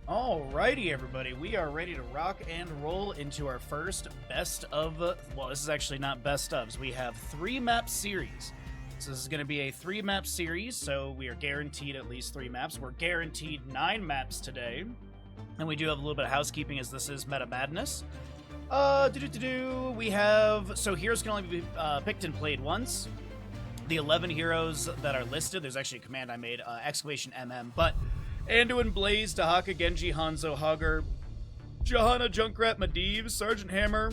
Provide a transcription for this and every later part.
Alrighty, everybody, we are ready to rock and roll into our first best of, well, this is actually not best ofs. We have 3-map series. So this is going to be a 3-map series, so we are guaranteed at least 3 maps. We're guaranteed 9 maps today. And we do have a little bit of housekeeping as this is Meta Madness. We have, so heroes can only be picked and played once. The 11 heroes that are listed, there's actually a command I made, exclamation MM, but Anduin, Blaze, Dehaka, Genji, Hanzo, Hogger, Johanna, Junkrat, Medivh, Sergeant Hammer,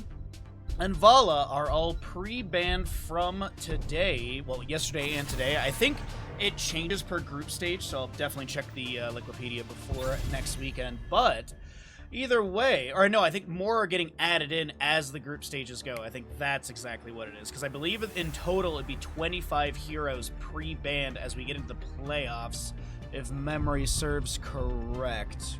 and Valla are all pre-banned from today. Well, yesterday and today. I think it changes per group stage, so I'll definitely check the Wikipedia before next weekend. But either way, or no, I think more are getting added in as the group stages go. I think that's exactly what it is, because I believe in total it'd be 25 heroes pre-banned as we get into the playoffs, if memory serves correct.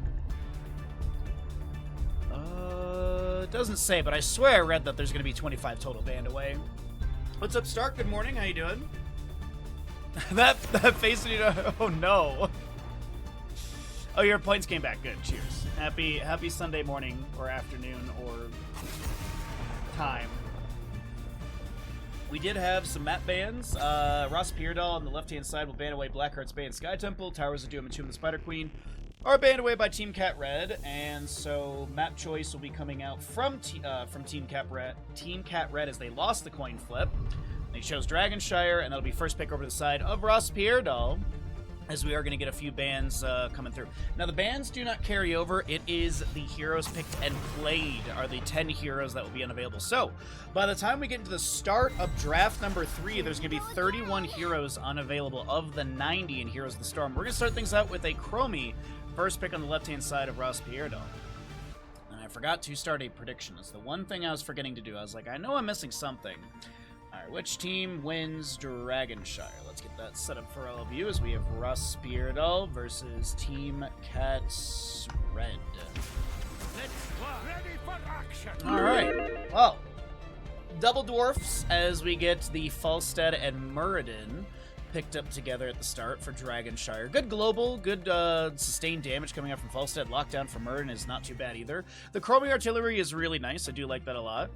It doesn't say, but I swear I read that there's going to be 25 total banned away. What's up, Stark? Good morning. How you doing? that face, oh no. Oh, your points came back. Good. Cheers. Happy Sunday morning or afternoon or time. We did have some map bans. RossPierrDoll on the left-hand side will ban away Blackheart's Bay and Sky Temple. Towers of Doom and Tomb of the Spider Queen are banned away by Team Cat Red, and so map choice will be coming out from Team Cat Red as they lost the coin flip. They chose Dragonshire, and that'll be first pick over to the side of RossPierrDoll, as we are going to get a few bans coming through. Now, the bans do not carry over. It is the heroes picked and played are the 10 heroes that will be unavailable. So, by the time we get into the start of draft number 3, there's going to be 31 heroes unavailable of the 90 in Heroes of the Storm. We're going to start things out with a Chromie, first pick on the left-hand side of RossPierrDoll. And I forgot to start a prediction. It's the one thing I was forgetting to do. I was like, I know I'm missing something. Alright, which team wins Dragonshire? Let's get that set up for all of you as we have RossPierrDoll versus Team Cat Red. Ready for action. Alright, well, double dwarfs as we get the Falstead and Muradin picked up together at the start for Dragonshire. Good global, good sustained damage coming out from Falstead. Lockdown for Muradin is not too bad either. The Chromie Artillery is really nice. I do like that a lot.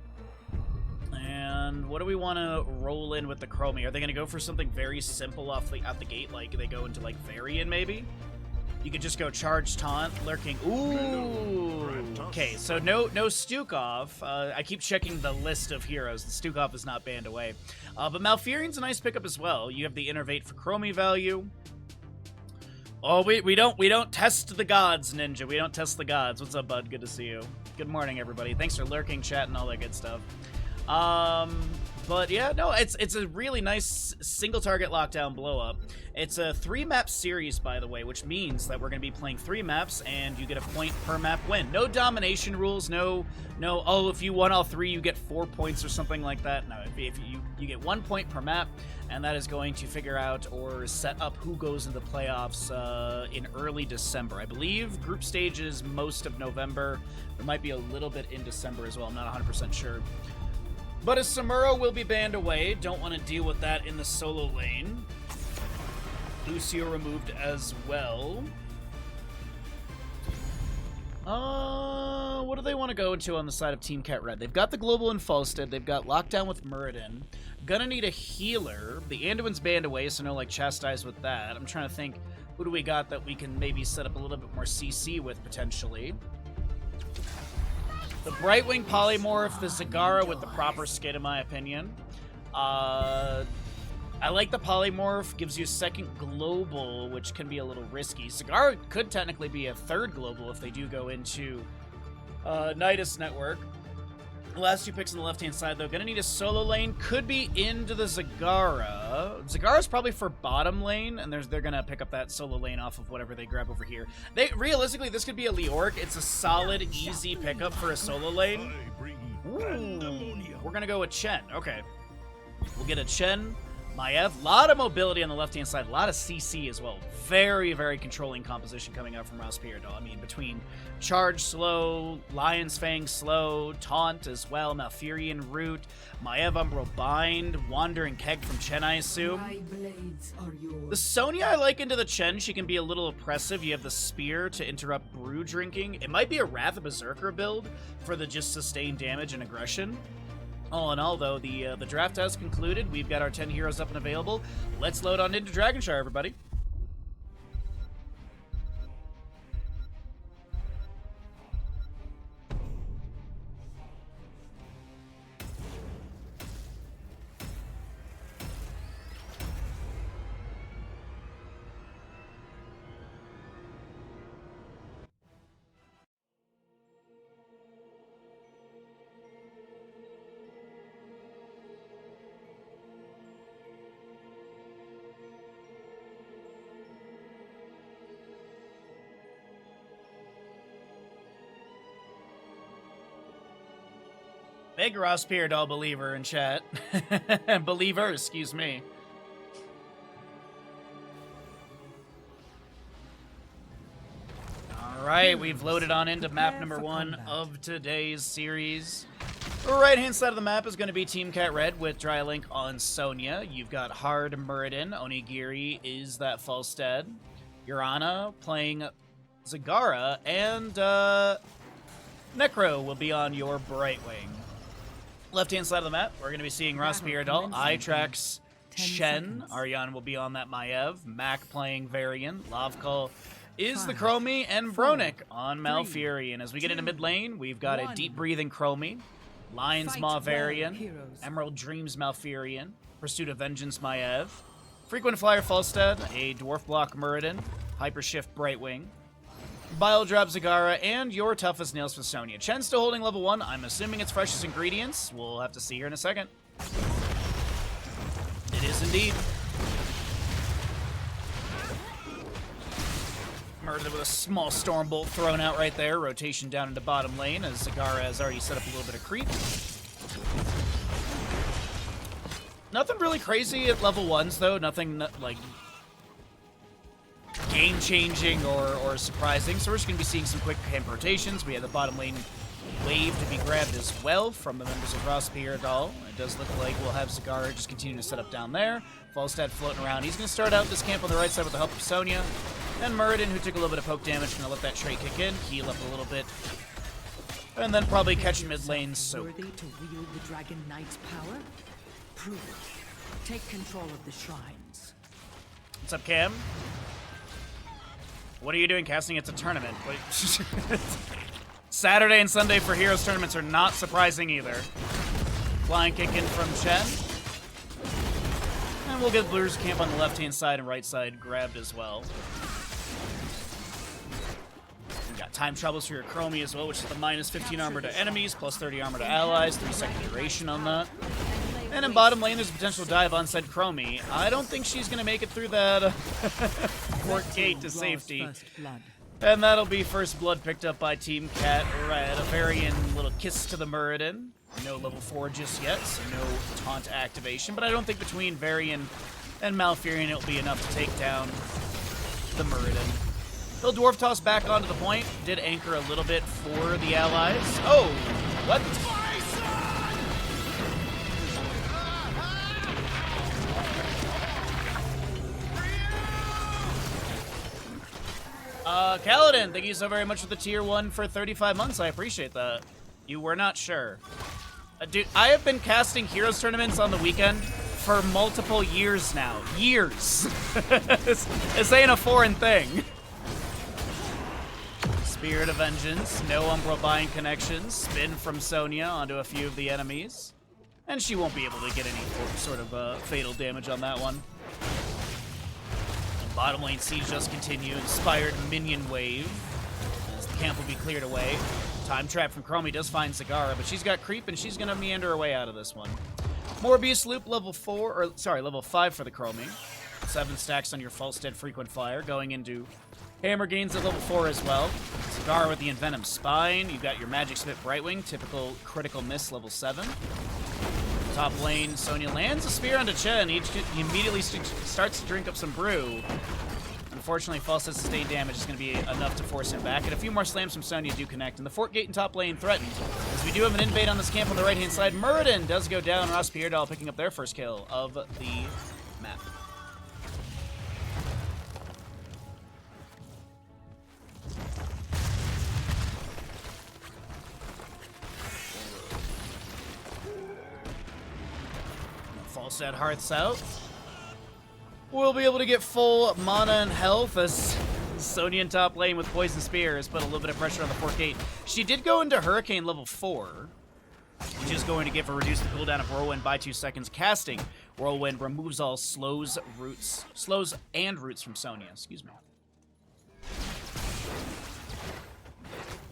And what do we want to roll in with the Chromie? Are they going to go for something very simple out the gate, like they go into like Varian maybe? You could just go Charge, Taunt, Lurking. Ooh! Okay, so no Stukov. I keep checking the list of heroes. The Stukov is not banned away. But Malfurion's a nice pickup as well. You have the Innervate for Chromie value. Oh, we don't test the gods, Ninja. We don't test the gods. What's up, bud? Good to see you. Good morning, everybody. Thanks for lurking, chat, and all that good stuff. But yeah, no, it's a really nice single target lockdown blow up. It's a 3-map series, by the way, which means that we're going to be playing 3 maps and you get a point per map win. No domination rules, no, oh, if you won all 3, you get 4 points or something like that. No, if you get 1 point per map, and that is going to figure out or set up who goes into the playoffs in early December. I believe group stage is most of November. There might be a little bit in December as well. I'm not 100% sure. But a Samuro will be banned away. Don't want to deal with that in the solo lane. Lucio removed as well. What do they want to go into on the side of Team Cat Red? They've got the Global in Falstead. They've got Lockdown with Muradin. Gonna need a healer. The Anduin's banned away, so no, like, Chastise with that. I'm trying to think, who do we got that we can maybe set up a little bit more CC with, potentially? The Brightwing Polymorph, the Zagara with the proper skid, in my opinion. I like the Polymorph, gives you a second global, which can be a little risky. Zagara could technically be a third global if they do go into Nidus Network. The last 2 picks on the left-hand side, though. Gonna need a solo lane. Could be into the Zagara. Zagara's probably for bottom lane, and they're gonna pick up that solo lane off of whatever they grab over here. Realistically, this could be a Leoric. It's a solid, easy pickup for a solo lane. Ooh, we're gonna go with Chen. Okay. We'll get a Chen, Maiev, a lot of mobility on the left-hand side, a lot of CC as well. Very, very controlling composition coming out from RossPierrDoll. I mean, between Charge slow, Lion's Fang slow, Taunt as well, Malfurion Root, Maiev Umbral Bind, Wandering Keg from Chen, I assume. The Sonya I like into the Chen. She can be a little oppressive. You have the Spear to interrupt brew drinking. It might be a Wrath of Berserker build for the just sustained damage and aggression. All in all, though, the draft has concluded. We've got our 10 heroes up and available. Let's load on into Dragonshire, everybody. Big RossPierrDoll believer in chat. Believer, excuse me. Alright, we've loaded on into map number 1 of today's series. The right-hand side of the map is going to be Team Cat Red with Drylink on Sonya. You've got Hard Muradin. Onigiri is that Falstad. Johanna playing Zagara. And Necro will be on your Brightwing. Left-hand side of the map, we're going to be seeing RossPierrDoll, Itrax, Shen, Aryan will be on that Maiev, Mac playing Varian, Lavkal is the Chromie, and Bronick on Malfurion. As we get into mid lane, we've got a deep-breathing Chromie, Lion's Maw Varian, Emerald Dreams Malfurion, Pursuit of Vengeance Maiev, Frequent Flyer Falstad, a Dwarf Block Muradin, Hyper Shift Brightwing, Bile Drop Zagara, and your toughest nails for Sonya. Chen still holding level 1. I'm assuming it's freshest ingredients. We'll have to see here in a second. It is indeed. Murdered with a small Storm Bolt thrown out right there. Rotation down into bottom lane as Zagara has already set up a little bit of creep. Nothing really crazy at level 1s, though. Nothing, like, game-changing or surprising, so we're just going to be seeing some quick camp rotations. We have the bottom lane wave to be grabbed as well from the members of RossPierrDoll. It does look like we'll have Zagara just continue to set up down there. Falstad floating around. He's going to start out this camp on the right side with the help of Sonya. And Muradin, who took a little bit of poke damage, going to let that trait kick in, heal up a little bit, and then probably catch mid lane soak. Worthy to wield the Dragon Knight's power? Prove it. Take control of the shrines. What's up, Cam? What are you doing casting? It's a tournament. Wait. Saturday and Sunday for Heroes tournaments are not surprising either. Flying kick in from Chen. And we'll get Blue's camp on the left-hand side and right side grabbed as well. We got time troubles for your Chromie as well, which is the minus 15 armor to enemies, plus 30 armor to allies, 3-second duration on that. And in bottom lane, there's a potential dive on said Chromie. I don't think she's going to make it through that fort gate to safety. And that'll be first blood picked up by Team Cat Red. A Varian little kiss to the Muradin. No level 4 just yet, so no taunt activation. But I don't think between Varian and Malfurion it'll be enough to take down the Muradin. He'll Dwarf Toss back onto the point. Did anchor a little bit for the allies. Oh, what? Kaladin, thank you so very much for the tier 1 for 35 months. I appreciate that. You were not sure. Dude, I have been casting Heroes tournaments on the weekend for multiple years now. Years. This ain't a foreign thing. Spirit of Vengeance, no Umbral Bind connections. Spin from Sonya onto a few of the enemies. And she won't be able to get any sort of fatal damage on that one. Bottom lane siege does continue. Inspired minion wave. As the camp will be cleared away. Time trap from Chromie does find Zagara, but she's got creep and she's gonna meander her way out of this one. Morbius loop level 5 for the Chromie. 7 stacks on your Falstad frequent flyer, going into hammer gains at level 4 as well. Zagara with the Envenom Spine. You've got your Magic Spit Brightwing, typical critical miss level 7. Top lane, Sonya lands a spear onto Chen. He immediately starts to drink up some brew. Unfortunately, Falset's sustained damage is going to be enough to force him back, and a few more slams from Sonya do connect. And the fort gate in top lane threatened, as we do have an invade on this camp on the right-hand side. Muradin does go down. RossPierrDoll picking up their first kill of the map. Falset Hearth's out. We'll be able to get full mana and health as Sonya in top lane with Poison Spear has put a little bit of pressure on the fort gate. She did go into Hurricane level 4, which is going to give her reduced the cooldown of Whirlwind by 2 seconds. Casting Whirlwind removes all slows and roots from Sonya. Excuse me.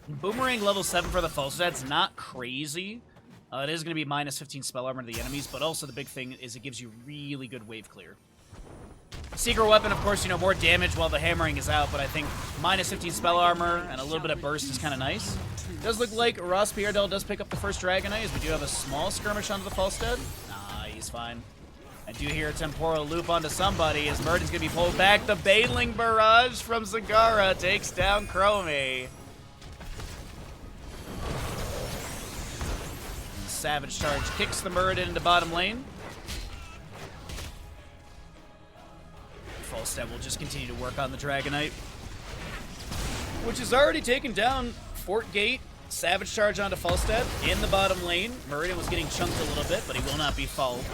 Boomerang level 7 for the Falset's. That's not crazy. It is going to be minus 15 spell armor to the enemies, but also the big thing is it gives you really good wave clear. Secret weapon, of course, more damage while the hammering is out, but I think minus 15 spell armor and a little bit of burst is kind of nice. Does look like RossPierrDoll does pick up the first Dragonite, as we do have a small skirmish onto the Falstead. Nah, he's fine. I do hear a temporal loop onto somebody, as Muradin's going to be pulled back. The Baneling Barrage from Zagara takes down Chromie. Savage Charge kicks the Muradin into bottom lane. Falstad will just continue to work on the Dragonite, which has already taken down Fort Gate. Savage Charge onto Falstad in the bottom lane. Muradin was getting chunked a little bit, but he will not be felled.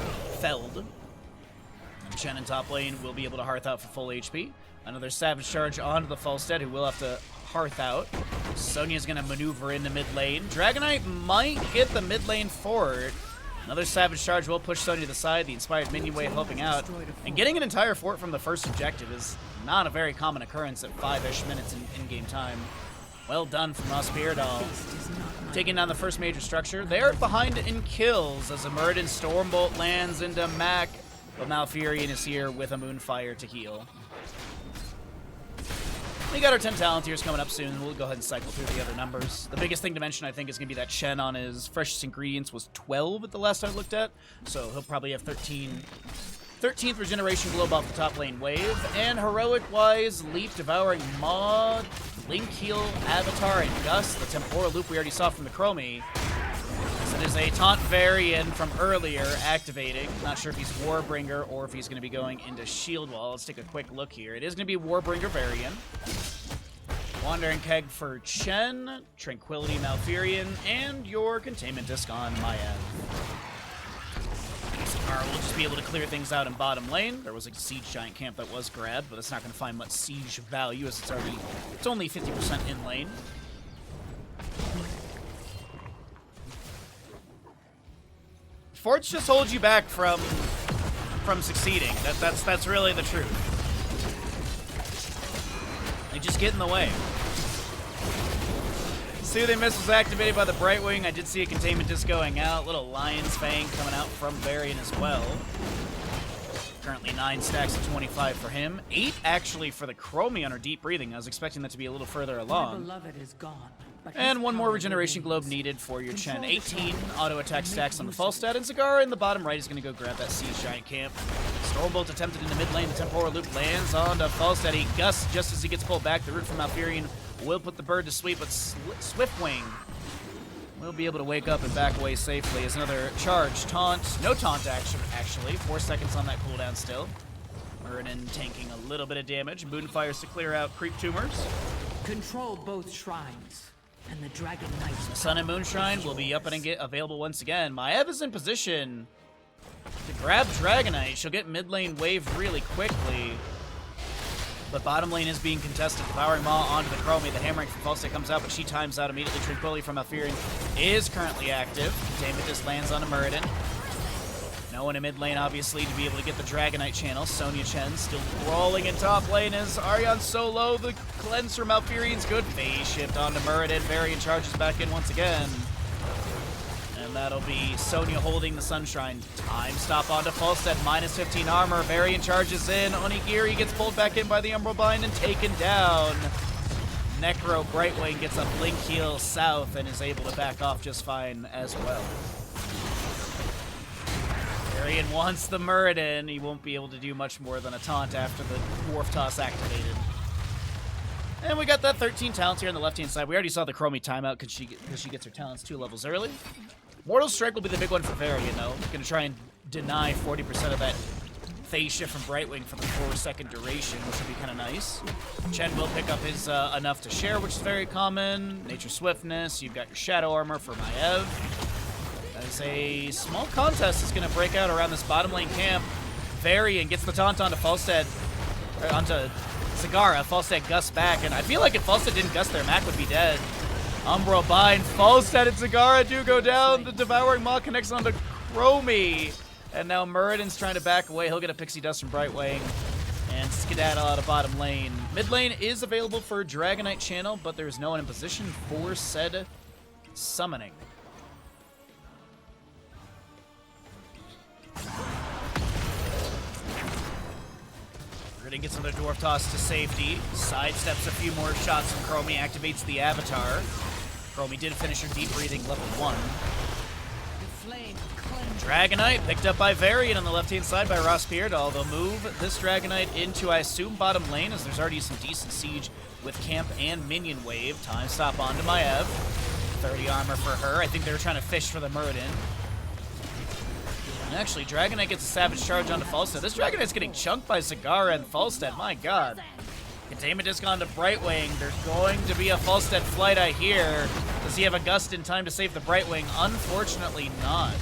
And Chen in top lane will be able to Hearth out for full HP. Another Savage Charge onto the Falstad, who will have to Hearth out. Sonya's going to maneuver into mid lane. Dragonite might get the mid lane fort. Another Savage Charge will push Sonya to the side. The Inspired Minion Wave helping out. And getting an entire fort from the first objective is not a very common occurrence at 5-ish minutes in-game time. Well done from RossPierrDoll. Taking down the first major structure. They are behind in kills as a Muradin Stormbolt lands into Mac. But Malfurion is here with a Moonfire to heal. We got our 10 talent tiers coming up soon. We'll go ahead and cycle through the other numbers. The biggest thing to mention, I think, is going to be that Chen on his freshest ingredients was 12 at the last time I looked at. So he'll probably have 13th Regeneration Globe off the top lane wave. And heroic-wise, Leaf, Devouring Maw, Link Heal, Avatar, and Gus. The Temporal Loop we already saw from the Chromie. It is a taunt variant from earlier activating. Not sure if he's Warbringer or if he's going to be going into Shield Wall. Let's take a quick look here. It is going to be Warbringer variant. Wandering Keg for Chen, Tranquility Malfurion, and your Containment Disc on my end. We'll just be able to clear things out in bottom lane. There was a Siege Giant camp that was grabbed, but it's not going to find much Siege value as it's only 50% in lane. Forts just hold you back from succeeding. That's really the truth. They just get in the way. Soothing Missile was activated by the Brightwing. I did see a Containment Disc going out. Little Lion's Fang coming out from Varian as well. Currently 9 stacks of 25 for him. 8 actually for the Chromie on her Deep Breathing. I was expecting that to be a little further along. My beloved is gone. And one more Regeneration Globe needed for your Chen. 18 auto attack stacks on the Falstad, and Zagara in the bottom right is going to go grab that Siege Giant camp. Stormbolt attempted in the mid lane. The Temporal Loop lands onto Falstad. He gusts just as he gets pulled back. The root from Malfurion will put the bird to sleep, but Swiftwing will be able to wake up and back away safely as another charge. Taunt. No taunt action, actually. 4 seconds on that cooldown still. Muradin tanking a little bit of damage. Moonfires to clear out creep tumors. Control both shrines. And the Dragon Knight. Sun and Moonshine will be up and get available once again. Medivh is in position to grab Dragonite. She'll get mid lane wave really quickly. But bottom lane is being contested. Devouring Maw onto the Chromie. The hammering from Falstad comes out, but she times out immediately. Tranquility from Malfurion is currently active. Containment just lands on a Muradin. No one in mid lane, obviously, to be able to get the Dragonite channel. Sonya Chen still crawling in top lane as Arion's so low. The cleanse from Malfurion's good. Phase shift onto Muradin. Varian charges back in once again. And that'll be Sonya holding the Sunshine. Time stop onto Falstad. Minus 15 armor. Varian charges in. Onigiri gets pulled back in by the Umbral Bind and taken down. Necro Brightwing gets a Blink Heal south and is able to back off just fine as well. Varian wants the Muradin. He won't be able to do much more than a taunt after the Dwarf Toss activated. And we got that 13 talents here on the left-hand side. We already saw the Chromie timeout because she gets her talents 2 levels early. Mortal Strike will be the big one for Varian, though. Going to try and deny 40% of that phase shift from Brightwing for the 4-second duration, which would be kind of nice. Chen will pick up his enough to share, which is very common. Nature Swiftness. You've got your Shadow Armor for Medivh. As a small contest is going to break out around this bottom lane camp. Varian gets the taunt onto Falstad, or onto Zagara. Falstad gusts back, and I feel like if Falstad didn't gust there, Mac would be dead. Umbral bind, Falstad and Zagara do go down. The Devouring Maw connects onto Chromie. And now Muradin's trying to back away. He'll get a Pixie Dust from Brightwing and skedaddle out of bottom lane. Mid lane is available for Dragonite channel, but there's no one in position for said summoning. Muradin gets another Dwarf Toss to safety. Sidesteps a few more shots from Chromie, activates the Avatar. Chromie did finish her Deep Breathing level 1. Dragonite picked up by Varian on the left-hand side by RossPierrDoll. They'll move this Dragonite into, I assume, bottom lane, as there's already some decent siege with camp and minion wave. Time stop onto Medivh. 30 armor for her. I think they were trying to fish for the Muradin. And actually, Dragonite gets a Savage Charge onto Falstad. This Dragonite's getting chunked by Zagara and Falstad. My god. Containment Disc onto Brightwing. There's going to be a Falstad flight, I hear. Does he have a Gust in time to save the Brightwing? Unfortunately not.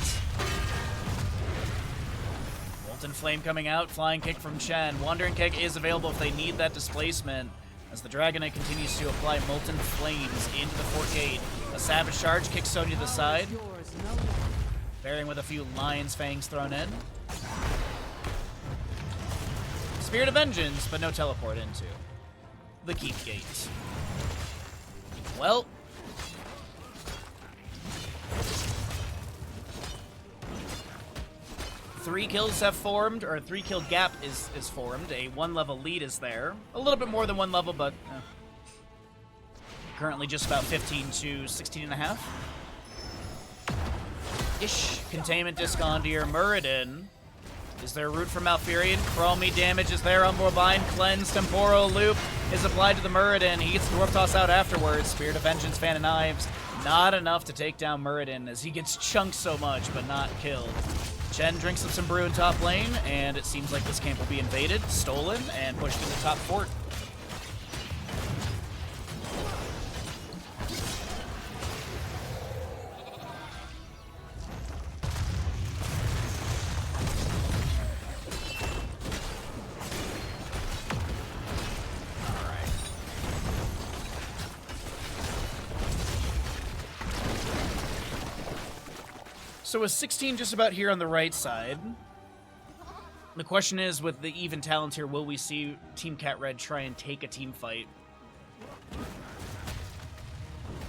Molten Flame coming out. Flying Kick from Chen. Wandering Keg is available if they need that displacement, as the Dragonite continues to apply Molten Flames into the Fort Gate. A Savage Charge kicks Sonya to the side. Bearing with a few Lion's Fangs thrown in. Spirit of Vengeance, but no teleport into the Keep Gate. Well, three kills have formed, or a 3-kill gap is formed. A 1-level lead is there. A little bit more than 1 level, but currently just about 15 to 16 and a half. Ish. Containment Disc onto your Muradin. Is there a route for Malfurion? Chromie damage is there. Umbral Bind, Cleanse, Temporal Loop is applied to the Muradin. He gets the Dwarf Toss out afterwards. Spirit of Vengeance, Fan of Knives. Not enough to take down Muradin, as he gets chunked so much, but not killed. Chen drinks up some brew in top lane, and it seems like this camp will be invaded, stolen, and pushed into top fort. So with 16 just about here on the right side, the question is, with the even talents here, will we see Team Cat Red try and take a team fight?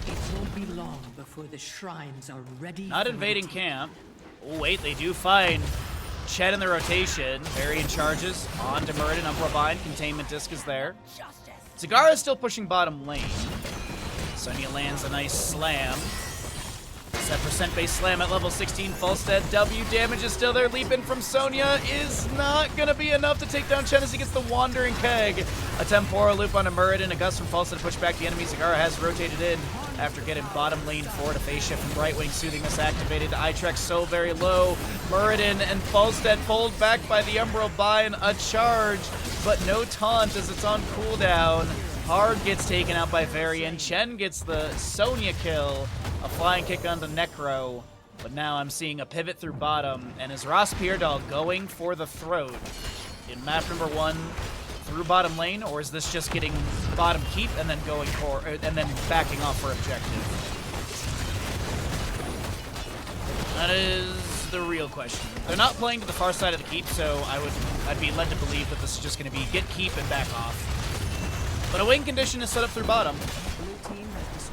It won't be long before the shrines are ready. Not invading camp. Oh wait, they do find Chet in the rotation. Varian charges onto Muradin. Umbral Bind. Containment Disc is there. Zagara is still pushing bottom lane. Sonya lands a nice slam. That percent-based slam at level 16. Falstad W damage is still there. Leap in from Sonya is not going to be enough to take down Chen as he gets the Wandering Keg. A Temporal Loop on a Muradin. A Gust from Falstad to push back the enemy. Zagara has rotated in after getting bottom lane forward. A phase shift from Brightwing. Soothingness activated. Itrex so very low. Muradin and Falstad pulled back by the Umbral Bind. A charge, but no taunt as it's on cooldown. Hard gets taken out by Varian. Chen gets the Sonya kill. A Flying Kick on the Necro. But now I'm seeing a pivot through bottom. And is RossPierrDoll going for the throat in map number 1 through bottom lane? Or is this just getting bottom keep and then going for, and then backing off for objective? That is the real question. They're not playing to the far side of the keep, so I'd be led to believe that this is just going to be get keep and back off. But a win condition is set up through bottom.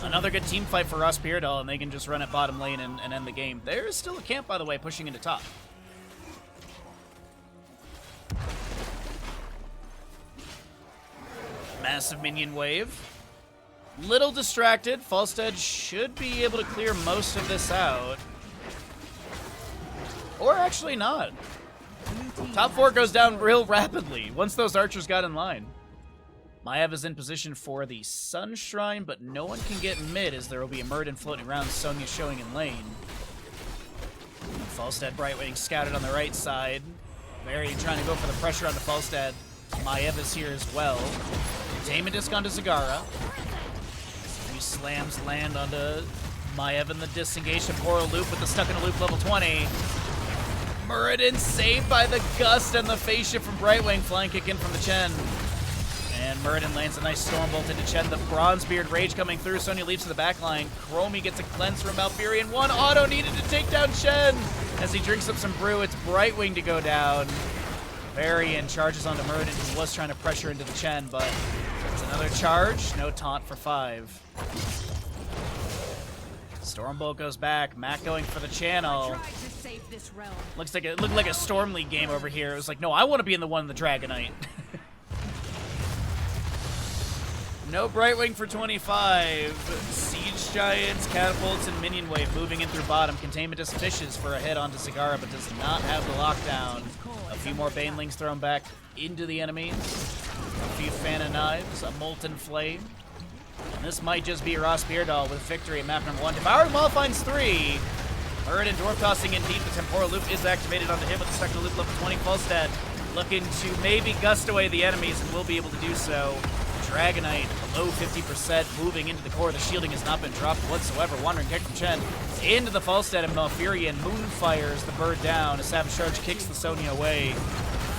Another good team fight for RossPierrDoll, and they can just run at bottom lane and end the game. There is still a camp, by the way, pushing into top. Massive minion wave. Little distracted. Falstad should be able to clear most of this out. Or actually not. Top 4 goes down real rapidly once those archers got in line. Medivh is in position for the Sun Shrine, but no one can get mid as there will be a Muradin floating around, Sonya showing in lane. Falstad Brightwing scouted on the right side. Varian trying to go for the pressure onto Falstad. Medivh is here as well. Containment disc onto Zagara. Three slams land onto Medivh in the disengaged temporal loop with the stuck in a loop level 20. Muradin saved by the gust and the face shift from Brightwing, flying kick in from the Chen. And Muradin lands a nice storm bolt into Chen. The Bronzebeard rage coming through. Sonya leaps to the back line. Chromie gets a cleanse from Malfurion. One auto needed to take down Chen. As he drinks up some brew, it's Brightwing to go down. Varian charges onto Muradin, who was trying to pressure into the Chen, but it's another charge. No taunt for 5. Stormbolt goes back. Mac going for the channel. Looks like it looked like a Storm League game over here. It was like, no, I want to be in the one in the Dragonite. No Brightwing for 25. Siege Giants, Catapults, and Minion Wave moving in through bottom. Containment just fishes for a hit onto Zagara, but does not have the lockdown. A few more Banelings thrown back into the enemies. A few Fan of Knives, a Molten Flame. And this might just be RossPierrDoll with victory at map number 1. Devour the Maul finds 3. Muradin Dwarf tossing in deep. The Temporal Loop is activated onto him with the second loop level 20. Falstad looking to maybe gust away the enemies and will be able to do so. Dragonite below 50%, moving into the core. The shielding has not been dropped whatsoever. Wandering kick from Chen into the Falstad and Malfurion. Moonfires the bird down. A Savage Charge kicks the Sonya away.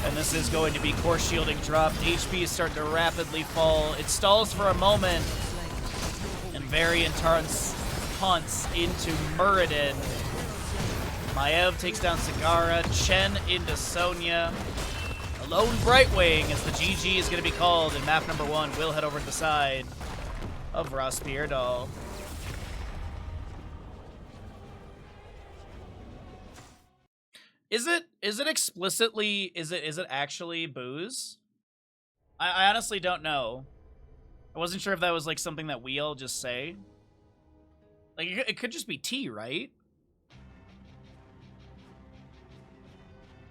And this is going to be core shielding dropped. HP is starting to rapidly fall. It stalls for a moment. And Varian taunts into Muradin. Medivh takes down Zagara. Chen into Sonya. Lone Brightwing, as the GG is going to be called in map number 1, will head over to the side of RossPierrDoll. Is it explicitly, is it actually booze? I honestly don't know. I wasn't sure if that was like something that we all just say. Like, it could just be tea, right?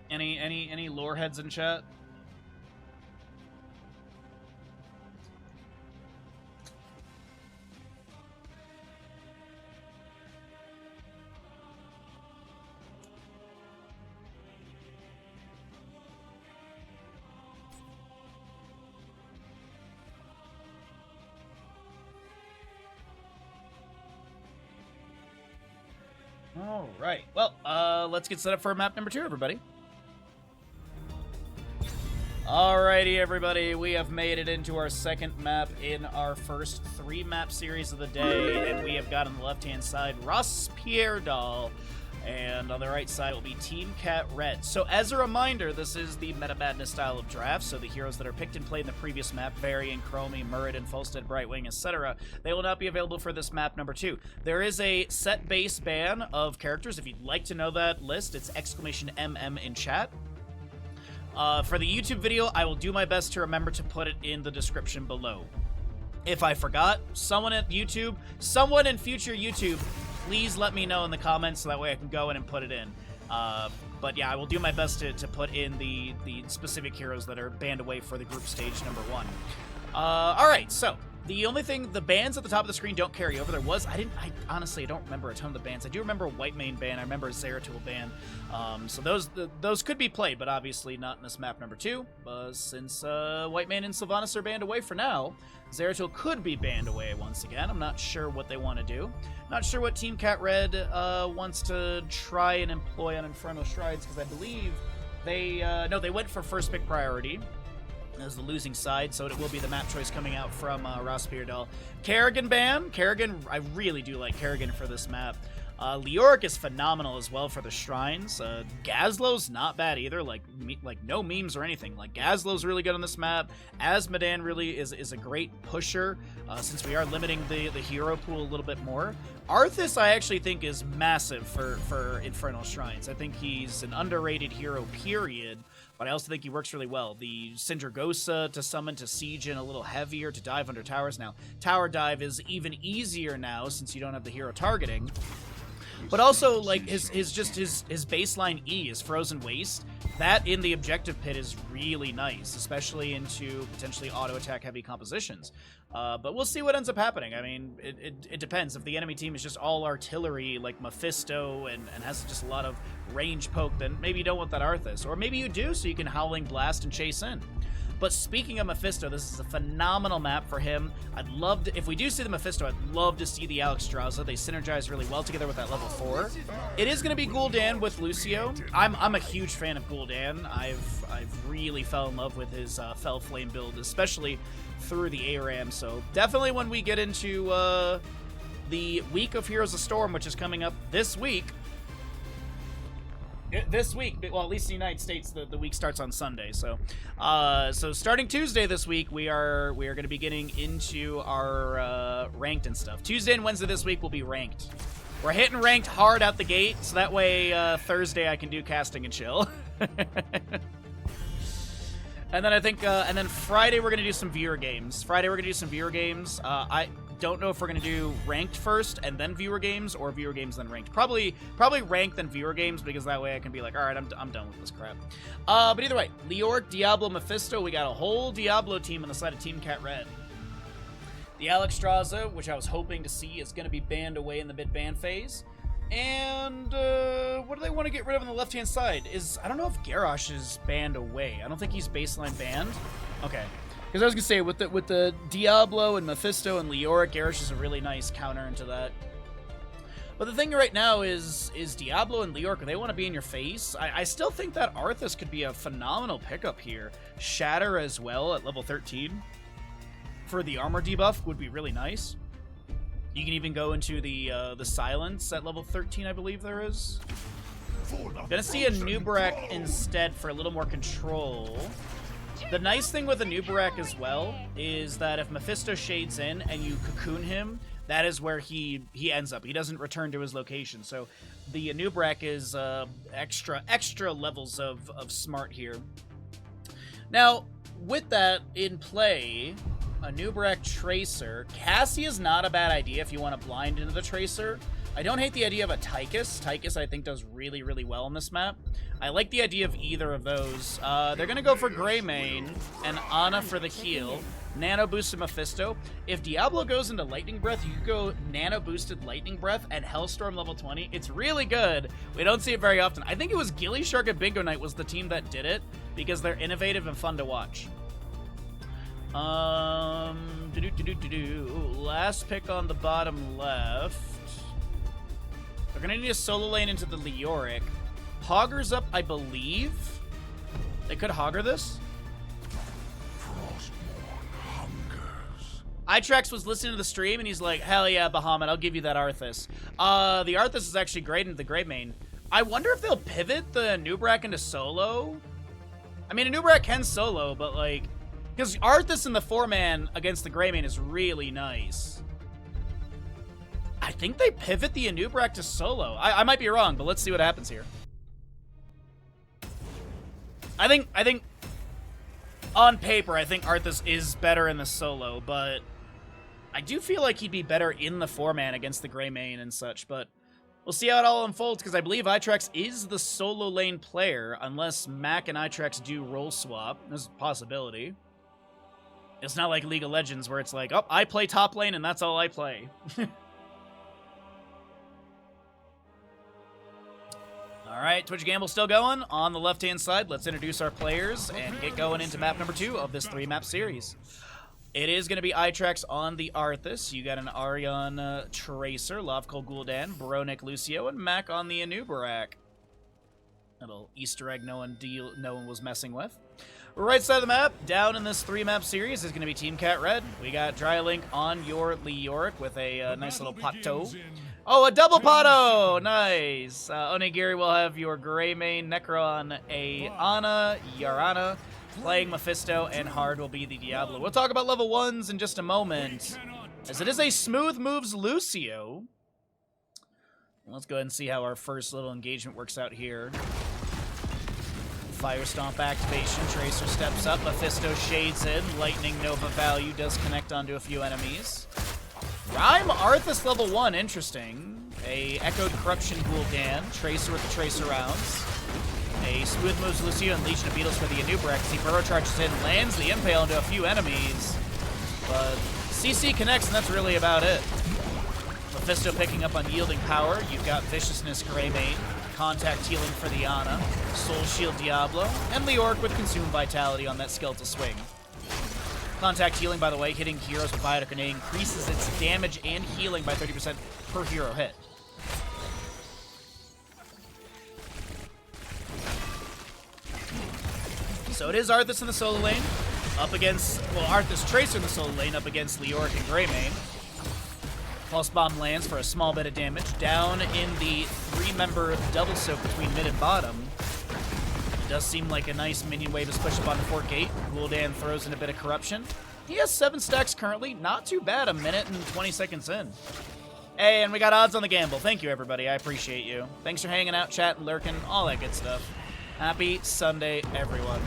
Any lore heads in chat? All right. Well, let's get set up for map number 2, everybody. Alrighty, everybody, we have made it into our second map in our first 3-map series of the day, and we have got on the left-hand side RossPierrDoll, and on the right side will be Team Cat Red. So as a reminder, this is the Meta Madness style of draft, so the heroes that are picked and played in the previous map, Varian, Chromie, Muradin, Falstad, Brightwing, etc., they will not be available for this map number 2. There is a set base ban of characters. If you'd like to know that list, it's !MM in chat. For the YouTube video, I will do my best to remember to put it in the description below. If I forgot, someone in future YouTube, please let me know in the comments so that way I can go in and put it in. But yeah, I will do my best to put in the specific heroes that are banned away for the group stage number 1. Alright, so the only thing, the bans at the top of the screen don't carry over. I honestly don't remember a ton of the bans. I do remember a White Mane ban. I remember a Zeratul ban. So those could be played, but obviously not in this map number 2. Since White Mane and Sylvanas are banned away for now, Zeratul could be banned away once again. I'm not sure what they want to do. Not sure what Team Cat Red wants to try and employ on Infernal Strides, because I believe they went for first pick priority as the losing side, so it will be the map choice coming out from RossPierrDoll. Kerrigan ban. Kerrigan, I really do like Kerrigan for this map. Leoric is phenomenal as well for the shrines. Gazlow's not bad either, like no memes or anything. Like, Gazlow's really good on this map. Azmodan really is a great pusher, since we are limiting the hero pool a little bit more. Arthas, I actually think, is massive for Infernal Shrines. I think he's an underrated hero, period. But I also think he works really well. The Syndragosa to summon, to siege in a little heavier, to dive under towers. Now, tower dive is even easier now since you don't have the hero targeting. but also like his baseline E, his Frozen Waste, that in the objective pit is really nice, especially into potentially auto attack heavy compositions. But we'll see what ends up happening. I mean, it depends. If the enemy team is just all artillery like Mephisto and has just a lot of range poke, then maybe you don't want that Arthas. Or maybe you do, so you can Howling Blast and chase in. But speaking of Mephisto, this is a phenomenal map for him. I'd love to, if we do see the Mephisto, I'd love to see the Alexstrasza. They synergize really well together with that level 4. It is going to be Gul'dan with Lucio. I'm a huge fan of Gul'dan. I've really fell in love with his Fell Flame build, especially through the ARAM. So definitely when we get into the week of Heroes of Storm, which is coming up this week, well, at least in the United States, the week starts on Sunday. So, so starting Tuesday this week, we are going to be getting into our ranked and stuff. Tuesday and Wednesday this week will be ranked. We're hitting ranked hard out the gate, so that way Thursday I can do casting and chill. And then I think, and then Friday we're gonna do some viewer games. I don't know if we're gonna do ranked first and then viewer games, or viewer games then ranked. Probably ranked then viewer games, because that way I can be like, all right, I'm done with this crap. But either way, Leoric, Diablo, Mephisto, we got a whole Diablo team on the side of Team Cat Red. The Alexstrasza, which I was hoping to see, is gonna be banned away in the mid-ban phase. And what do they want to get rid of on the left-hand side? I don't know if Garrosh is banned away. I don't think he's baseline banned. Okay. Because I was going to say, with the Diablo and Mephisto and Leoric, Garrosh is a really nice counter into that. But the thing right now is Diablo and Leoric, they want to be in your face. I still think that Arthas could be a phenomenal pickup here. Shatter as well at level 13 for the armor debuff would be really nice. You can even go into the silence at level 13, I believe there is. Gonna see a Nubarak instead for a little more control. The nice thing with a Nubarak as well is that if Mephisto shades in and you cocoon him, that is where he ends up. He doesn't return to his location. So the Nubarak is extra levels of smart here. Now, with that in play, a Nubarak Tracer. Cassie is not a bad idea if you want to blind into the Tracer. I don't hate the idea of a Tychus. Tychus, I think, does really, really well on this map. I like the idea of either of those. They're going to go for Greymane and Ana for the heal. Nano boosted Mephisto. If Diablo goes into Lightning Breath, you could go Nano boosted Lightning Breath and Hellstorm level 20. It's really good. We don't see it very often. I think it was Gilly Shark and Bingo Night was the team that did it because they're innovative and fun to watch. Last pick on the bottom left. They're gonna need a solo lane into the Leoric. Hogger's up, I believe. They could Hogger this. Itrax was listening to the stream and he's like, hell yeah, Bahamut, I'll give you that Arthas. The Arthas is actually great into the Greymane. I wonder if they'll pivot the Nubarak into solo. I mean, a Nubarak can solo, but like, because Arthas in the 4-man against the Greymane is really nice. I think they pivot the Anubarak to solo. I might be wrong, but let's see what happens here. I think on paper, I think Arthas is better in the solo, but I do feel like he'd be better in the 4-man against the Greymane and such, but we'll see how it all unfolds, because I believe Itrax is the solo lane player, unless Mac and Itrax do role swap. There's a possibility. It's not like League of Legends where it's like, oh, I play top lane and that's all I play. All right, Twitch Gamble still going. On the left-hand side, let's introduce our players and get going into map number 2 of this 3-map series. It is going to be Itrax on the Arthas. You got an Arion Tracer, Lovecall Gul'dan, Bronick Lucio, and Mac on the Anubarak. Little Easter egg no one was messing with. Right side of the map, down in this 3-map series, is going to be Team Cat Red. We got Drylink on your Leoric with a nice little Pato. Oh, a double Pato! Nice! Onigiri will have your Greymane, Necron, a Ana, Johanna, playing Mephisto, and Hard will be the Diablo. We'll talk about level 1s in just a moment, as it is a Smooth Moves Lucio. Let's go ahead and see how our first little engagement works out here. Fire Stomp activation, Tracer steps up, Mephisto shades in, Lightning Nova value does connect onto a few enemies. Rhyme Arthas level 1, interesting. A Echoed Corruption Gul'dan, Tracer with the Tracer rounds. A Smooth Moves Lucio and Legion of Beetles for the Anubrex. He burrow charges in, lands the Impale into a few enemies. But CC connects, and that's really about it. Mephisto picking up Unyielding Power. You've got Viciousness Greymane, Contact Healing for the Ana, Soul Shield Diablo, and Leoric with Consume Vitality on that Skeletal Swing. Contact Healing, by the way, hitting heroes with Biotic Grenade increases its damage and healing by 30% per hero hit. So it is Arthas in the solo lane, up against, well, Arthas Tracer in the solo lane, up against Leoric and Greymane. Pulse Bomb lands for a small bit of damage. Down in the 3-member double soak between mid and bottom. It does seem like a nice minion wave is pushed up on the fort gate. Gul'dan throws in a bit of corruption. He has 7 stacks currently. Not too bad, a minute and 20 seconds in. Hey, and we got odds on the gamble. Thank you, everybody. I appreciate you. Thanks for hanging out, chatting, lurking, all that good stuff. Happy Sunday, everyone.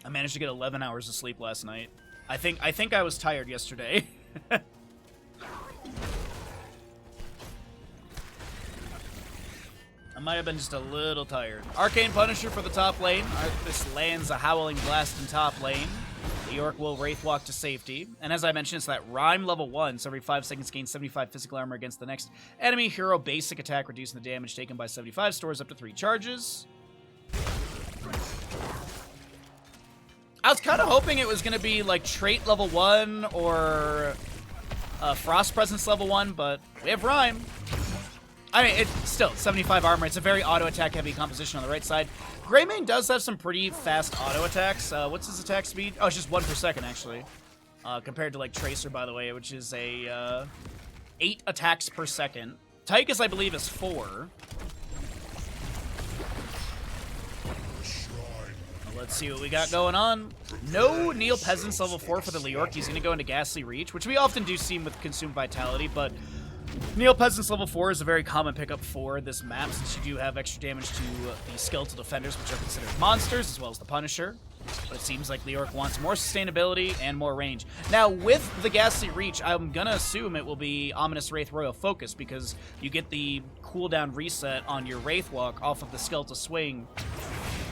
I managed to get 11 hours of sleep last night. I think I was tired yesterday. I might have been just a little tired. Arcane Punisher for the top lane. Arthas lands a Howling Blast in top lane. Leoric will Wraithwalk to safety. And as I mentioned, it's that Rhyme level 1, so every 5 seconds gains 75 physical armor against the next enemy hero. Basic attack, reducing the damage taken by 75, stores up to 3 charges. I was kind of hoping it was going to be like Trait level 1 or Frost Presence level 1, but we have Rhyme. I mean, it's still 75 armor. It's a very auto-attack heavy composition on the right side. Greymane does have some pretty fast auto-attacks. What's his attack speed? Oh, it's just 1 per second, actually. Compared to like Tracer, by the way, which is a 8 attacks per second. Tychus, I believe, is 4. Let's see what we got going on. No Neil Peasants level 4 for the Leoric. He's going to go into Ghastly Reach, which we often do see with Consume Vitality, but Neil Peasants level 4 is a very common pickup for this map, since you do have extra damage to the Skeletal Defenders, which are considered monsters, as well as the Punisher. But it seems like Leoric wants more sustainability and more range. Now, with the Ghastly Reach, I'm going to assume it will be Ominous Wraith Royal Focus, because you get the cooldown reset on your Wraithwalk off of the Skeletal Swing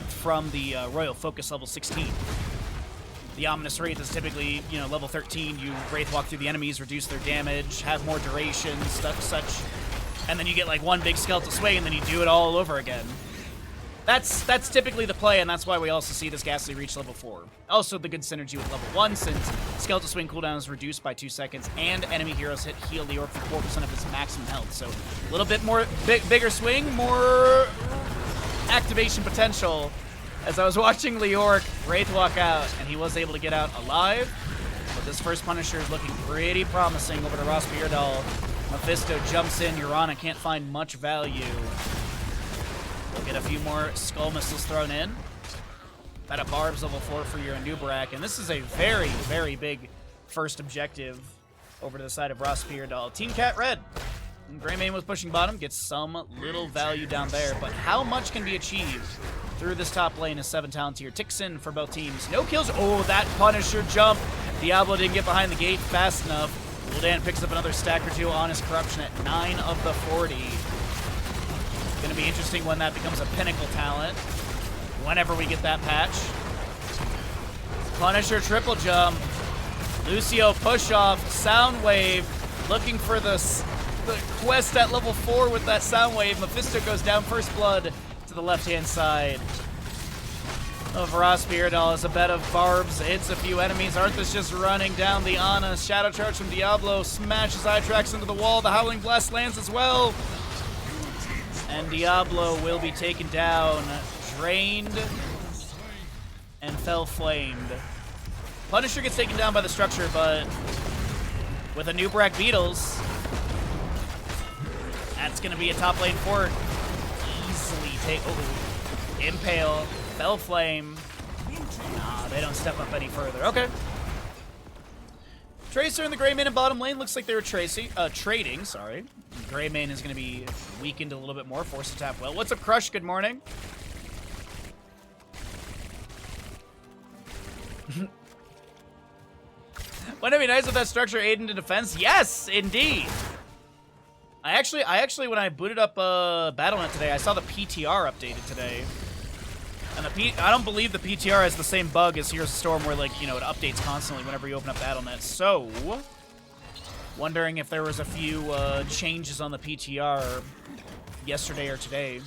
from the Royal Focus level 16. The Ominous Wraith is typically, you know, level 13. You Wraithwalk through the enemies, reduce their damage, have more duration, such. And then you get like one big Skeletal Swing, and then you do it all over again. That's typically the play, and that's why we also see this Ghastly Reach level 4. Also the good synergy with level 1, since Skeletal Swing cooldown is reduced by 2 seconds, and enemy heroes heal Leoric for 4% of his maximum health. So a little bit more, bigger swing, more activation potential. As I was watching Leoric Wraithwalk out, and he was able to get out alive. But this first Punisher is looking pretty promising over to RossPierrDoll. Mephisto jumps in. Johanna can't find much value. We'll get a few more Skull Missiles thrown in. Got a Barbs level 4 for your Anduin, and this is a very, very big first objective over to the side of RossPierrDoll. Team Cat Red. Greymane was pushing bottom, gets some little value down there, but how much can be achieved through this top lane is 7 talent tier. Ticks in for both teams. No kills. Oh, that Punisher jump. Diablo didn't get behind the gate fast enough. Gul'dan picks up another stack or 2 on his corruption at 9 of the 40. It's going to be interesting when that becomes a pinnacle talent, whenever we get that patch. Punisher triple jump. Lucio push off. Soundwave looking for the quest at level 4 with that Soundwave. Mephisto goes down first blood to the left-hand side of RossPierrDoll. As a bed of barbs hits a few enemies. Arthas just running down the Ana. Shadow Charge from Diablo smashes eye tracks into the wall. The Howling Blast lands as well. And Diablo will be taken down, drained, and fell flamed. Punisher gets taken down by the structure, but with a Anubrex Beetles, that's going to be a top lane fort. Easily take. Oh, Impale, Fell Flame. Nah, they don't step up any further. Okay. Tracer in the Greymane in bottom lane. Looks like they were trading. Sorry. Greymane is going to be weakened a little bit more. Forced to tap well. What's up, Crush? Good morning. Wouldn't it be nice if that structure aided into defense? Yes, indeed. I actually, when I booted up Battle.net today, I saw the PTR updated today. And I don't believe the PTR has the same bug as Heroes of Storm where, like, you know, it updates constantly whenever you open up Battle.net. So, wondering if there was a few changes on the PTR yesterday or today.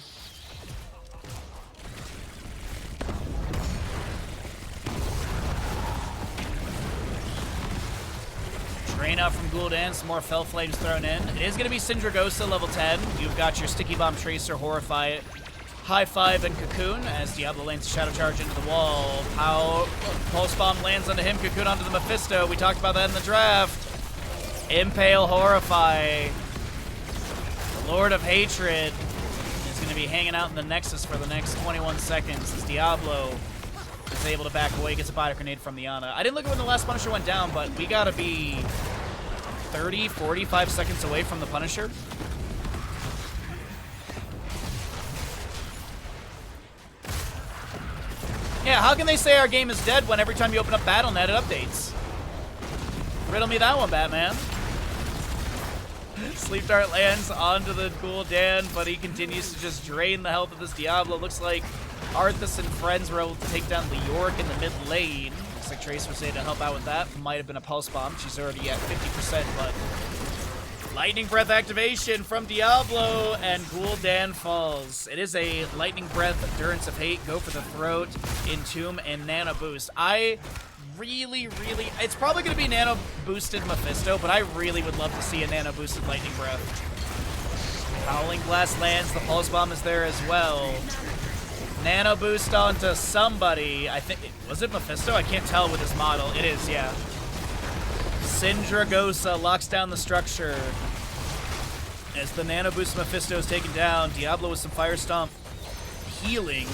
Drain out from Gul'dan, some more Fell Flames thrown in. It is going to be Syndragosa, level 10. You've got your Sticky Bomb, Tracer, Horrify, High Five, and Cocoon as Diablo lanes Shadow Charge into the wall. Pulse Bomb lands onto him, Cocoon onto the Mephisto. We talked about that in the draft. Impale, Horrify. The Lord of Hatred is going to be hanging out in the Nexus for the next 21 seconds as Diablo is able to back away, gets a body grenade from the Ana. I didn't look at when the last Punisher went down, but we gotta be 30, 45 seconds away from the Punisher. Yeah, how can they say our game is dead when every time you open up Battle.net it updates? Riddle me that one, Batman. Sleep Dart lands onto the Gul'dan, but he continues to just drain the health of this Diablo. Looks like Arthas and friends were able to take down Leoric in the mid lane. Looks like Trace was able to help out with that. Might have been a Pulse Bomb. She's already at 50%, but Lightning Breath activation from Diablo, and Gul'dan falls. It is a Lightning Breath, Endurance of Hate, Go for the Throat, Entomb, and Nano Boost. It's probably going to be Nano Boosted Mephisto, but I really would love to see a Nano Boosted Lightning Breath. Howling Blast lands, the Pulse Bomb is there as well. Nano Boost onto somebody. I think, was it Mephisto? I can't tell with his model. It is, yeah. Syndragosa locks down the structure. As the Nano Boost Mephisto is taken down, Diablo with some Fire Stomp healing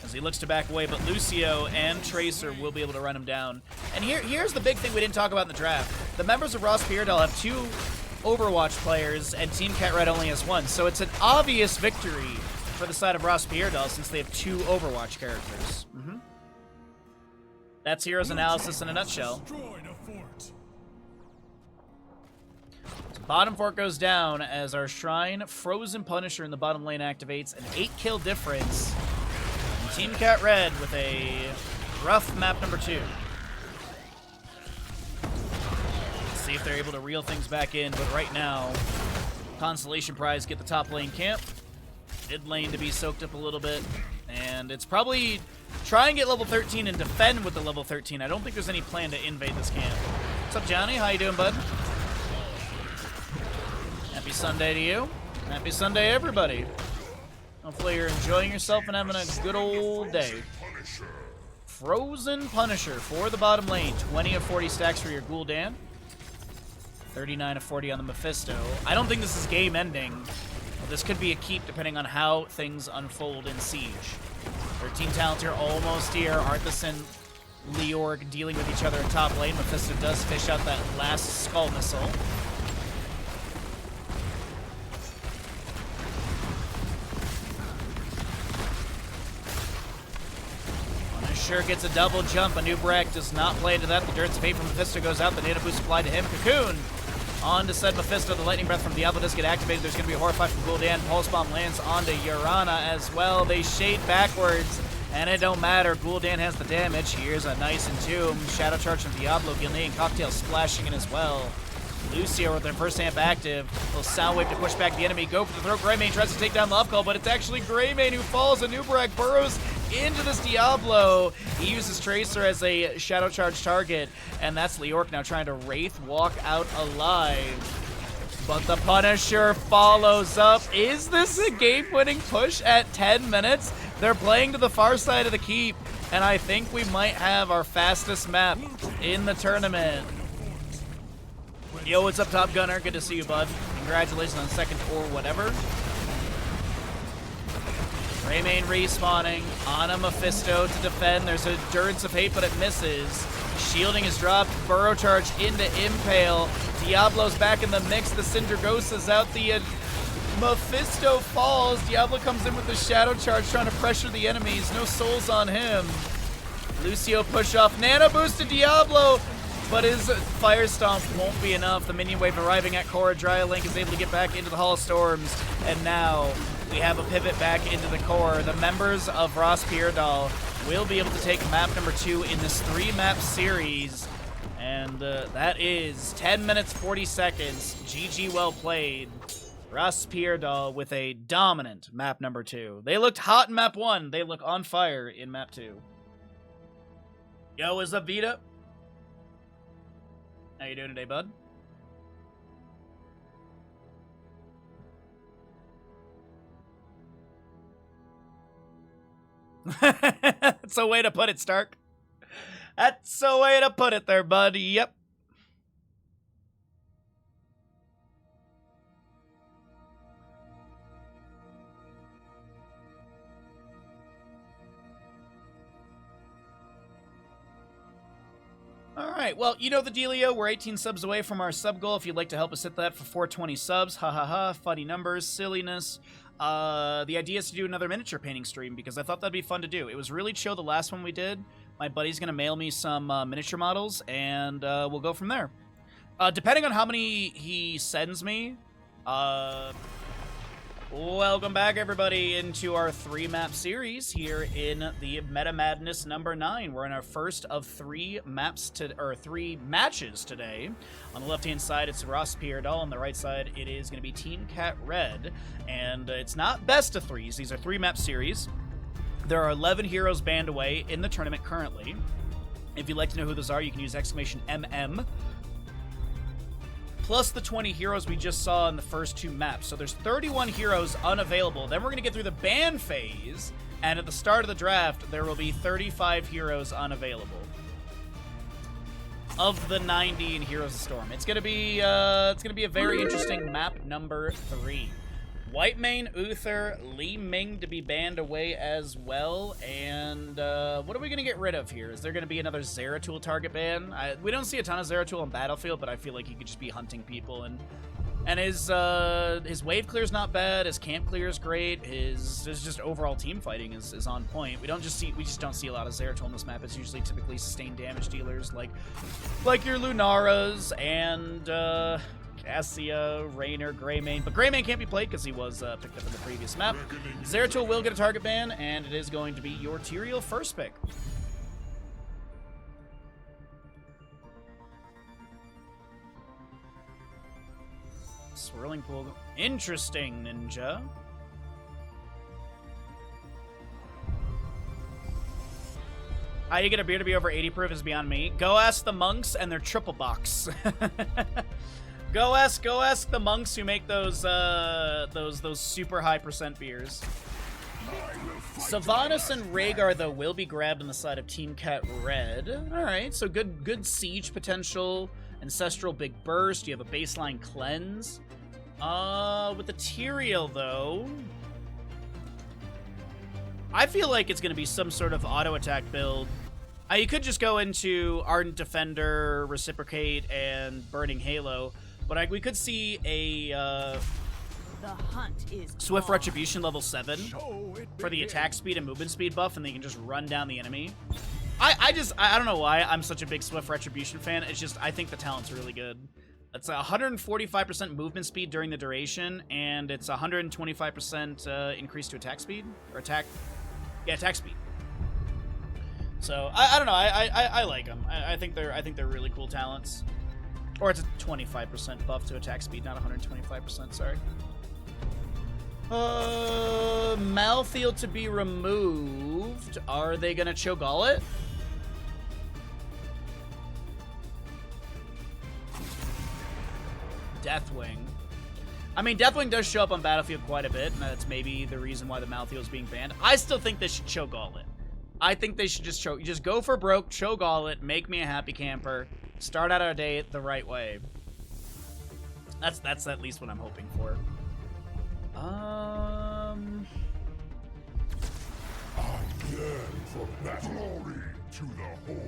as he looks to back away, but Lucio and Tracer will be able to run him down. And here's the big thing we didn't talk about in the draft. The members of RossPierrDoll have 2 Overwatch players, and Team Cat Red only has 1. So it's an obvious victory for the side of RossPierrDoll since they have 2 Overwatch characters. That's Heroes Analysis in a nutshell. So bottom fort goes down as our Shrine Frozen Punisher in the bottom lane activates, an 8-kill difference. And Team Cat Red with a rough map number 2. Let's see if they're able to reel things back in, but right now, Constellation Prize get the top lane camp. Mid lane to be soaked up a little bit, and it's probably try and get level 13 and defend with the level 13. I don't think there's any plan to invade this camp. What's up, Johnny? How you doing, bud? Happy Sunday to you. Happy Sunday, everybody. Hopefully you're enjoying yourself and having a good old day. Frozen Punisher for the bottom lane. 20 of 40 stacks for your Gul'dan. 39 of 40 on the Mephisto. I don't think this is game ending. This could be a keep depending on how things unfold in Siege. 13 talents here, almost here. Arthas and Leoric dealing with each other in top lane. Mephisto does fish out that last Skull Missile. Punisher gets a double jump. Anubrak does not play into that. The Endurance of Hate from Mephisto goes out. The Nano Boost applied to him. Cocoon on to said Mephisto. The Lightning Breath from Diablo does get activated. There's going to be a Horrify from Gul'dan. Pulse Bomb lands onto Johanna as well. They shade backwards, and it don't matter. Gul'dan has the damage. Here's a nice Entomb. Shadow Charge from Diablo. Gilnean and Cocktail splashing in as well. Lucio with their first amp active. Little Sound Wave to push back the enemy. Go for the throat. Greymane tries to take down Love Call, but it's actually Greymane who falls. Anubrak burrows into this Diablo. He uses Tracer as a Shadow Charge target, and that's Leoric now trying to Wraith walk out alive. But the Punisher follows up. Is this a game-winning push at 10 minutes? They're playing to the far side of the keep, and I think we might have our fastest map in the tournament. Yo, what's up, Top Gunner? Good to see you, bud. Congratulations on second or whatever. Greymane respawning on a Mephisto to defend. There's a Endurance of Hate, but it misses. Shielding is dropped. Burrow Charge into Impale. Diablo's back in the mix. The Syndragosa's out. The Mephisto falls. Diablo comes in with the Shadow Charge trying to pressure the enemies. No souls on him. Lucio push off. Nano Boost to Diablo. But his Fire Stomp won't be enough. The minion wave arriving at Korra. Link is able to get back into the Hall of Storms. And now we have a pivot back into the core. The members of RossPierrDoll will be able to take map number 2 in this 3-map series. And that is 10 minutes, 40 seconds. GG, well played. RossPierrDoll with a dominant map number 2. They looked hot in map 1. They look on fire in map 2. Yo, what's up, Vita? How you doing today, bud? That's a way to put it, Stark. That's a way to put it there, bud. Yep. Alright, well, you know the dealio. We're 18 subs away from our sub goal. If you'd like to help us hit that for 420 subs, ha ha ha, funny numbers, silliness. The idea is to do another miniature painting stream because I thought that'd be fun to do. It was really chill the last one we did. My buddy's gonna mail me some miniature models, and we'll go from there. Depending on how many he sends me, welcome back, everybody, into our 3-map series here in the Meta Madness number 9. We're in our first of 3 maps or 3 matches today. On the left-hand side, it's RossPierrDoll. On the right side, it is going to be Team Cat Red. And it's not best of 3s. These are 3-map series. There are 11 heroes banned away in the tournament currently. If you'd like to know who those are, you can use !MM. Plus the 20 heroes we just saw in the first 2 maps. So there's 31 heroes unavailable. Then we're going to get through the ban phase, and at the start of the draft, there will be 35 heroes unavailable. Of the 90 in Heroes of Storm. It's gonna be a very interesting map number 3. Whitemane, Uther, Li Ming to be banned away as well. And what are we going to get rid of here? Is there going to be another Zeratul target ban? We don't see a ton of Zeratul on Battlefield, but I feel like he could just be hunting people. And his wave clear is not bad. His camp clear is great. His just overall team fighting is on point. We just don't see a lot of Zeratul on this map. It's usually typically sustained damage dealers like your Lunaras and Cassia, Raynor, Greymane. But Greymane can't be played because he was picked up in the previous map. Zeratul will get a target ban, and it is going to be your Tyrael first pick. Swirling Pool. Interesting, Ninja. How you get a beer to be over 80 proof is beyond me. Go ask the monks and their triple box. Go ask the monks who make those super high % beers. Sylvanas and Rhaegar, though, will be grabbed on the side of Team Cat Red. Alright, so good siege potential. Ancestral big burst. You have a baseline cleanse. With the Tyrael, though, I feel like it's going to be some sort of auto attack build. You could just go into Ardent Defender, Reciprocate, and Burning Halo. But we could see a the hunt is Swift Retribution level 7 for the attack speed and movement speed buff, and they can just run down the enemy. I don't know why I'm such a big Swift Retribution fan. It's just, I think the talent's really good. It's 145% movement speed during the duration, and it's 125% increase to attack speed, or attack speed. So I don't know. I like them. I think they're really cool talents. Or it's a 25% buff to attack speed, not 125%, sorry. Malthael to be removed. Are they gonna Cho'Gall it? Deathwing. I mean, Deathwing does show up on Battlefield quite a bit, and that's maybe the reason why the Malthael is being banned. I still think they should Cho'Gall it. I think they should just go for broke, Cho'Gall it, make me a happy camper. Start out our day the right way. That's at least what I'm hoping for.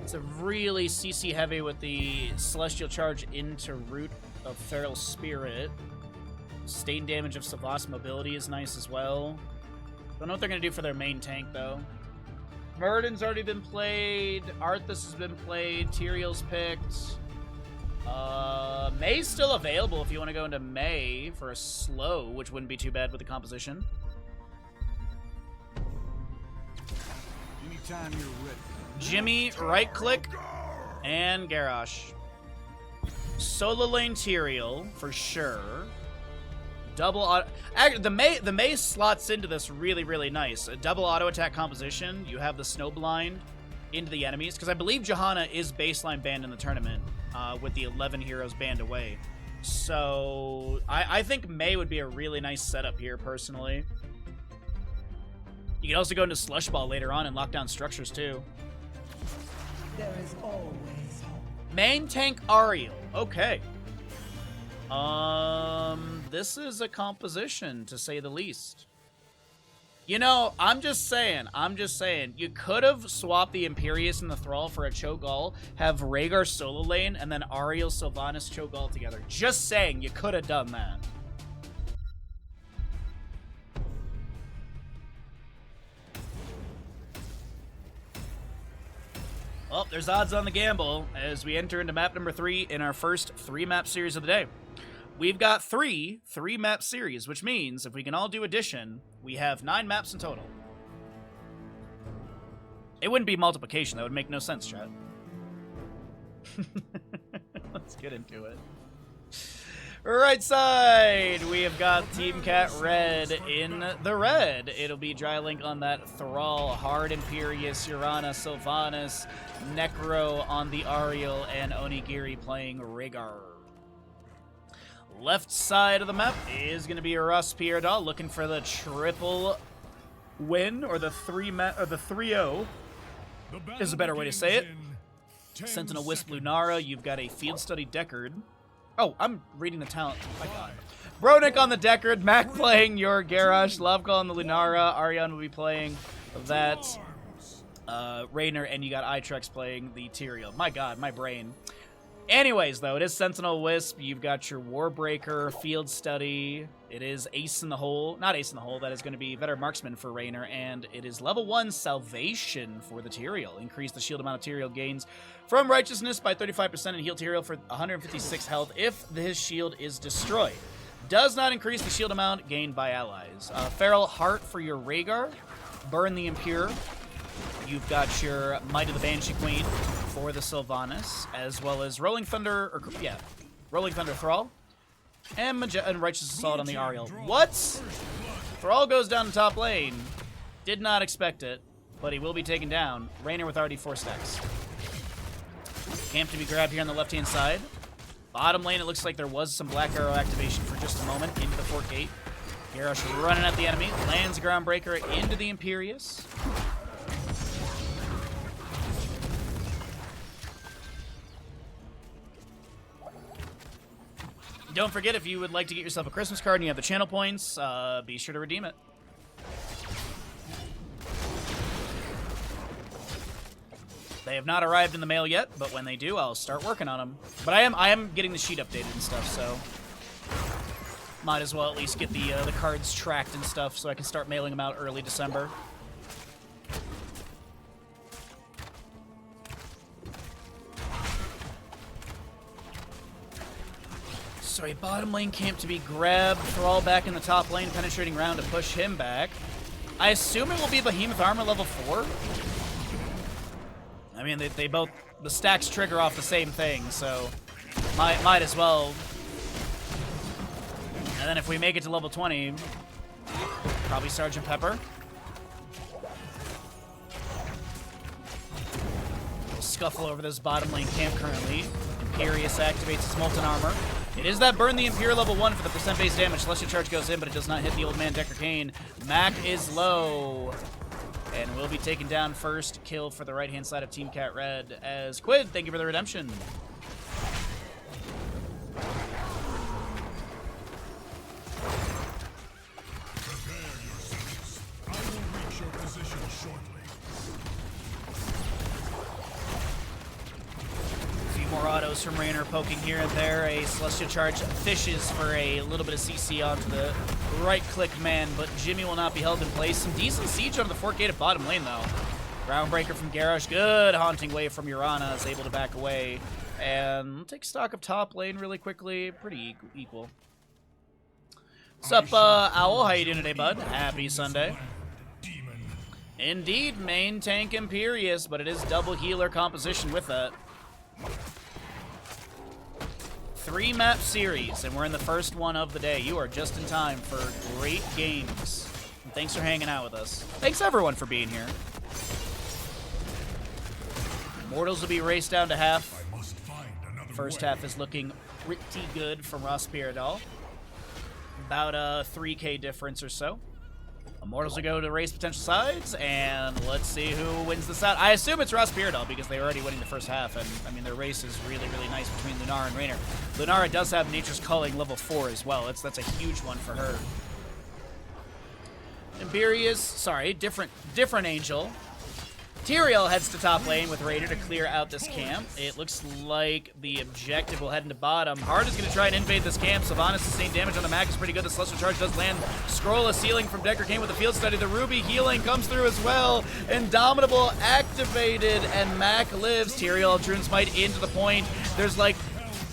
It's a really CC heavy with the Celestial Charge into Root of Feral Spirit. Sustained damage of Savas mobility is nice as well. Don't know what they're gonna do for their main tank though. Murden's already been played. Arthas has been played. Tyrael's picked. May's still available if you want to go into May for a slow, which wouldn't be too bad with the composition. Anytime you're ready. Jimmy, right click, and Garrosh. Solo lane Tyrael for sure. Double auto. The May slots into this really, really nice. A double auto attack composition. You have the snow blind into the enemies because I believe Johanna is baseline banned in the tournament with the 11 heroes banned away. So I think May would be a really nice setup here personally. You can also go into Slush Ball later on and lock down structures too. There is always hope. Main tank Ariel. Okay. This is a composition, to say the least. You know, I'm just saying, you could have swapped the Imperius and the Thrall for a Cho'Gall, have Rhaegar solo lane, and then Ariel, Sylvanas, Cho'Gall together. Just saying, you could have done that. Well, there's odds on the gamble as we enter into map number 3 in our first 3-map series of the day. We've got 3-map series, which means if we can all do addition, we have 9 maps in total. It wouldn't be multiplication. That would make no sense, chat. Let's get into it. Right side, we have got Team Cat Red in the red. It'll be Dry Link on that Thrall, Hard Imperius, Johanna, Sylvanas, Necro on the Ariel, and Onigiri playing Rhaegar. Left side of the map is going to be RossPierrDoll looking for the triple win, or the 3-0 is a better way to say it. Sentinel Wisp Lunara, you've got a Field Study Deckard. Oh, I'm reading the talent. Oh my god. Bronick on the Deckard, Mac playing your Garrosh, Lovecall on the Lunara, Ariane will be playing that Raynor, and you got Itrex playing the Tyrael. My god, my brain. Anyways, though, it is Sentinel Wisp. You've got your Warbreaker, Field Study. It is Ace in the Hole. Not Ace in the Hole. That is going to be Better Marksman for Raynor. And it is level 1 Salvation for the Tyrael. Increase the shield amount of Tyrael gains from Righteousness by 35% and heal Tyrael for 156 health if his shield is destroyed. Does not increase the shield amount gained by allies. Feral Heart for your Rhaegar. Burn the Impure. You've got your Might of the Banshee Queen for the Sylvanas, as well as Rolling Thunder, Rolling Thunder Thrall, and Righteous Assault on the Ariel. What? Thrall goes down the top lane. Did not expect it, but he will be taken down. Raynor with already 4 stacks. Camp to be grabbed here on the left-hand side. Bottom lane, it looks like there was some Black Arrow activation for just a moment into the fort gate. Garrosh running at the enemy, lands a Groundbreaker into the Imperius. Don't forget, if you would like to get yourself a Christmas card and you have the channel points, be sure to redeem it. They have not arrived in the mail yet, but when they do, I'll start working on them. But I am getting the sheet updated and stuff, so might as well at least get the cards tracked and stuff so I can start mailing them out early December. So a bottom lane camp to be grabbed. Thrall back in the top lane, penetrating round to push him back. I assume it will be Behemoth Armor level 4. I mean, they both, the stacks trigger off the same thing, so might as well. And then if we make it to level 20, probably Sergeant Pepper. We'll scuffle over this bottom lane camp currently. Imperius activates his Molten Armor. It is that Burn the Impure level 1 for the percent base damage. Celestial Charge goes in, but it does not hit the old man Decker Kane. Mac is low. And will be taken down first. Kill for the right-hand side of Team Cat Red as Quid, thank you for the redemption. Prepare yourselves. I will reach your position shortly. More autos from Raynor poking here and there. A Celestial Charge fishes for a little bit of CC onto the right-click man, but Jimmy will not be held in place. Some decent siege onto the fort gate of bottom lane, though. Groundbreaker from Garrosh. Good haunting wave from Johanna is able to back away and take stock of top lane really quickly. Pretty equal. What's up, Owl? How you doing today, bud? Happy Sunday. Indeed, main tank Imperious, but it is double healer composition with that. 3-map series, and we're in the first one of the day. You are just in time for great games. And thanks for hanging out with us. Thanks, everyone, for being here. Immortals will be raced down to half. First half is looking pretty good from RossPierrDoll. About a 3K difference or so. Immortals will go to race potential sides, and let's see who wins this out. I assume it's RossPierrDoll because they're already winning the first half, and I mean their race is really, really nice between Lunara and Raynor. Lunara does have Nature's Calling level 4 as well. That's a huge one for her. Imperious, sorry, different Angel. Tyrael heads to top lane with Raider to clear out this camp. It looks like the objective will head into bottom. Hard is going to try and invade this camp. Sylvanas sustained damage on the Mac is pretty good. The Celestial Charge does land. Scroll a ceiling from Decker came with the field study. The Ruby healing comes through as well. Indomitable activated, and Mac lives. Tyrael Drune's Might into the point. There's like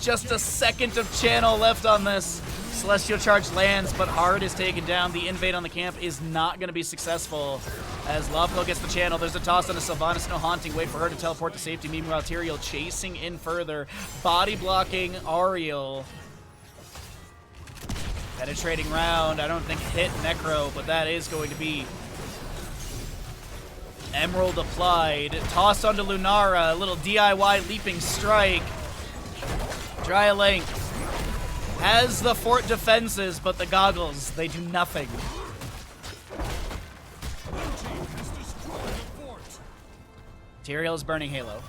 just a second of channel left on this. Celestial Charge lands, but Hard is taken down. The invade on the camp is not going to be successful as Lovehill gets the channel. There's a toss on a Sylvanas, no haunting. Wait for her to teleport to safety. Meanwhile, Tyrael chasing in further. Body blocking Ariel. Penetrating round. I don't think hit Necro, but that is going to be Emerald applied. Toss onto Lunara. A little DIY leaping strike. Dry a length. Has the fort defenses, but the goggles, they do nothing. Tyrael is burning Halo.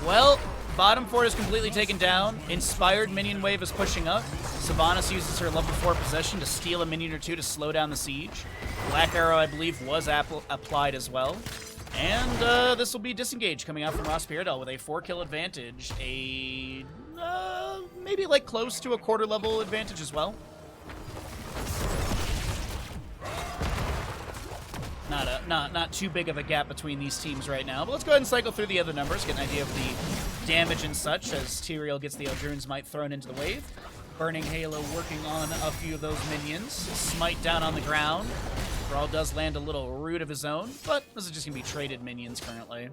Well, bottom fort is completely taken down. Inspired minion wave is pushing up. Sylvanas uses her level 4 possession to steal a minion or two to slow down the siege. Black Arrow, I believe, was applied as well. And this will be disengaged coming out from RossPierrDoll with a 4-kill advantage. A maybe like close to a quarter level advantage as well. Not too big of a gap between these teams right now. But let's go ahead and cycle through the other numbers, get an idea of the damage and such as Tyrael gets the Eldrune's Might thrown into the wave. Burning Halo working on a few of those minions. Smite down on the ground. Brawl does land a little root of his own, but this is just going to be traded minions currently.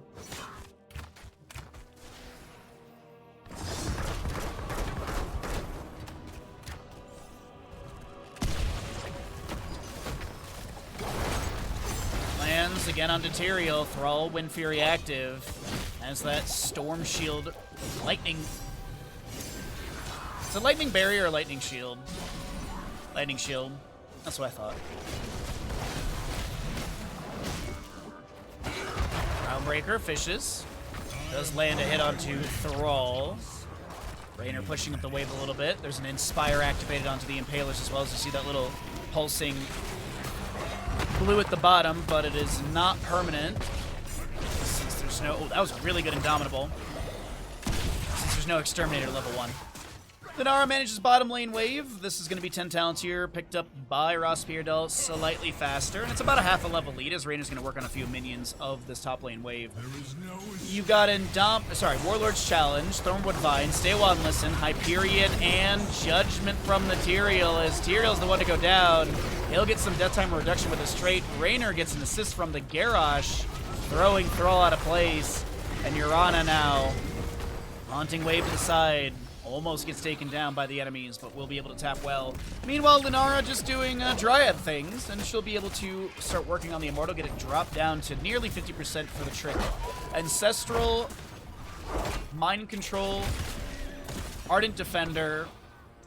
Lands again onto Tyrael. Thrall, Wind Fury active. Has that Storm Shield Lightning. Is it Lightning Barrier or Lightning Shield? Lightning Shield. That's what I thought. Groundbreaker fishes. Does land a hit onto Thrall. Raynor pushing up the wave a little bit. There's an Inspire activated onto the Impalers as well, as you see that little pulsing blue at the bottom, but it is not permanent. Since there's no... Oh, that was really good Indomitable. Since there's no Exterminator level 1. Lunara manages bottom lane wave. This is going to be 10 talents here, picked up by RossPierrDoll slightly faster. And it's about a half a level lead as Raynor's going to work on a few minions of this top lane wave. You got Warlord's Challenge, Thornwood Vine, Stay a While and Listen, Hyperion, and Judgment from the Tyrael. As Tyrael's the one to go down, he'll get some death time reduction with his trait. Raynor gets an assist from the Garrosh, throwing Thrall out of place. And Johanna now, haunting wave to the side. Almost gets taken down by the enemies, but will be able to tap well. Meanwhile, Lunara just doing Dryad things, and she'll be able to start working on the Immortal, get it dropped down to nearly 50% for the trick. Ancestral, Mind Control, Ardent Defender,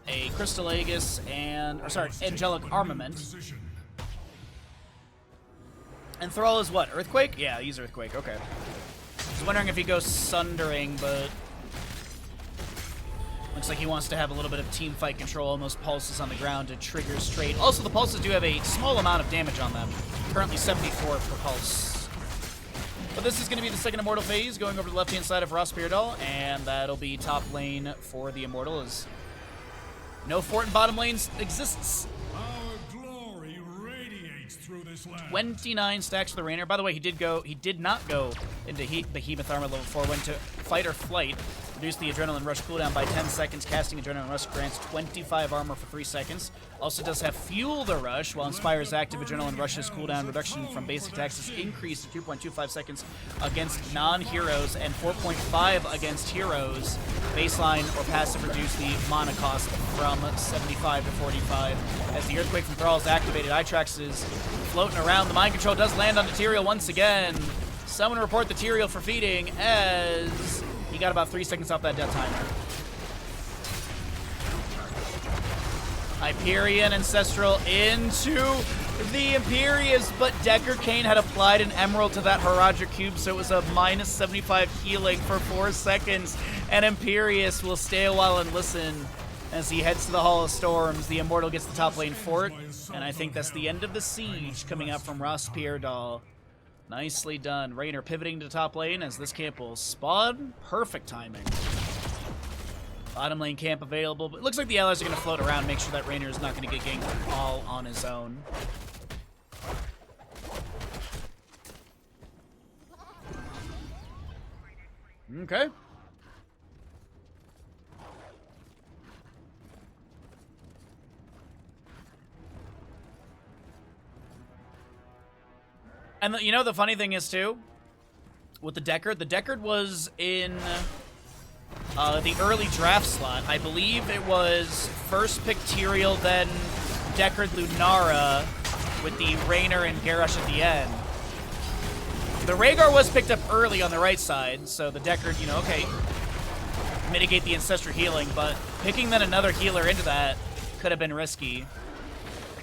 a Crystal Aegis, and, Angelic Armament. And Thrall is what, Earthquake? Yeah, he's Earthquake, okay. I was wondering if he goes Sundering, but... Looks like he wants to have a little bit of team fight control, almost pulses on the ground to trigger straight. Also, the pulses do have a small amount of damage on them. Currently 74 per pulse. But this is going to be the second Immortal phase, going over to the left-hand side of RossPierrDoll, and that'll be top lane for the Immortal, as no fort in bottom lanes exists. Our glory radiates breaks through this land. 29 stacks for the Rainer. By the way, he did not go into Behemoth Armor level 4, went to Fight or Flight. Reduced the Adrenaline Rush cooldown by 10 seconds. Casting Adrenaline Rush grants 25 armor for 3 seconds. Also does have Fuel the Rush, while Inspire's active Adrenaline Rush's cooldown reduction from basic attacks is increased to 2.25 seconds against non-heroes and 4.5 against heroes. Baseline or passive reduce the mana cost from 75 to 45. As the Earthquake from Thrall is activated, Itrax is floating around. The Mind Control does land on Tyrael once again. Someone report the Tyrael for feeding as he got about 3 seconds off that death timer. Hyperion Ancestral into the Imperius, but Decker Kane had applied an Emerald to that Horadric Cube, so it was a minus 75 healing for 4 seconds, and Imperius will stay a while and listen as he heads to the Hall of Storms. The Immortal gets the top lane fort, and I think that's the end of the siege coming up from RossPierrDoll. Nicely done. Rainer pivoting to top lane as this camp will spawn. Perfect timing. Bottom lane camp available, but it looks like the allies are going to float around, make sure that Rainer is not going to get ganked all on his own. Okay. And you know the funny thing is too, with the Deckard was in the early draft slot. I believe it was first pick Tyrael, then Deckard Lunara with the Raynor and Garrosh at the end. The Rhaegar was picked up early on the right side, so the Deckard, you know, okay, mitigate the Ancestral healing, but picking then another healer into that could have been risky.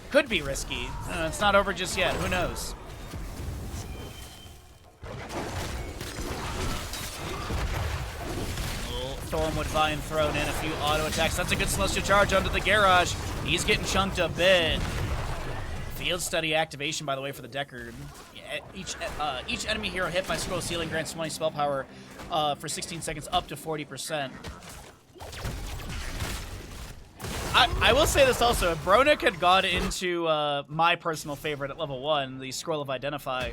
Could be risky. It's not over just yet. Who knows? Thornwood Vine thrown in, a few auto attacks. That's a good Celestial Charge onto the Garrosh. He's getting chunked a bit. Field Study activation, by the way, for the Deckard. Each enemy hero hit by Scroll Ceiling grants 20 spell power for 16 seconds up to 40%. I will say this also. If Bronik had gone into my personal favorite at level 1, the Scroll of Identify,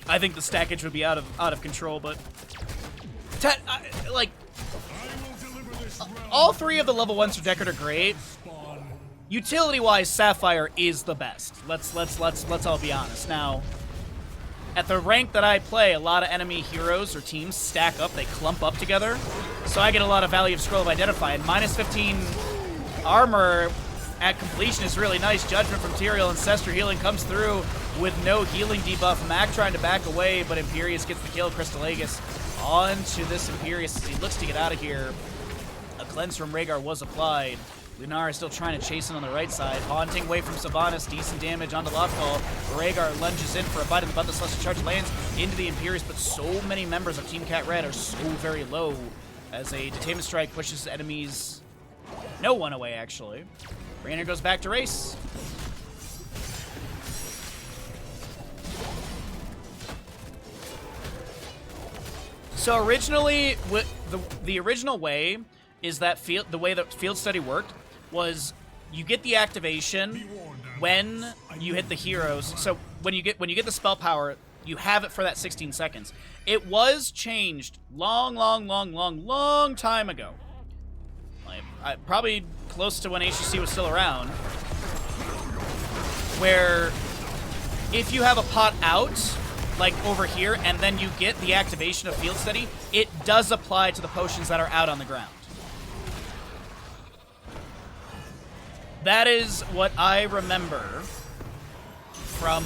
I think the stackage would be out of control, but all 3 of the level 1s for Deckard are great. Utility-wise, Sapphire is the best. Let's all be honest. Now, at the rank that I play, a lot of enemy heroes or teams stack up, they clump up together, so I get a lot of value of Scroll of Identify. And minus 15 armor at completion is really nice. Judgment from Tyrael, Ancestor healing comes through with no healing debuff. Mac trying to back away, but Imperius gets the kill. Crystal Aegis onto this Imperius as he looks to get out of here. A cleanse from Rhaegar was applied. Lunara still trying to chase him on the right side. Haunting away from Sylvanas. Decent damage onto Lothfall. Rhaegar lunges in for a bite in the butt. The Celestial Charge lands into the Imperius, but so many members of Team Cat Red are so very low as a Detainment Strike pushes enemies. No one away, actually. Raynor goes back to race. So originally, the original way is that the way that Field Study worked was you get the activation when you hit the heroes. So when you get the spell power, you have it for that 16 seconds. It was changed long time ago. Probably close to when HGC was still around, where if you have a pot out, like over here, and then you get the activation of Field Study, it does apply to the potions that are out on the ground. That is what I remember from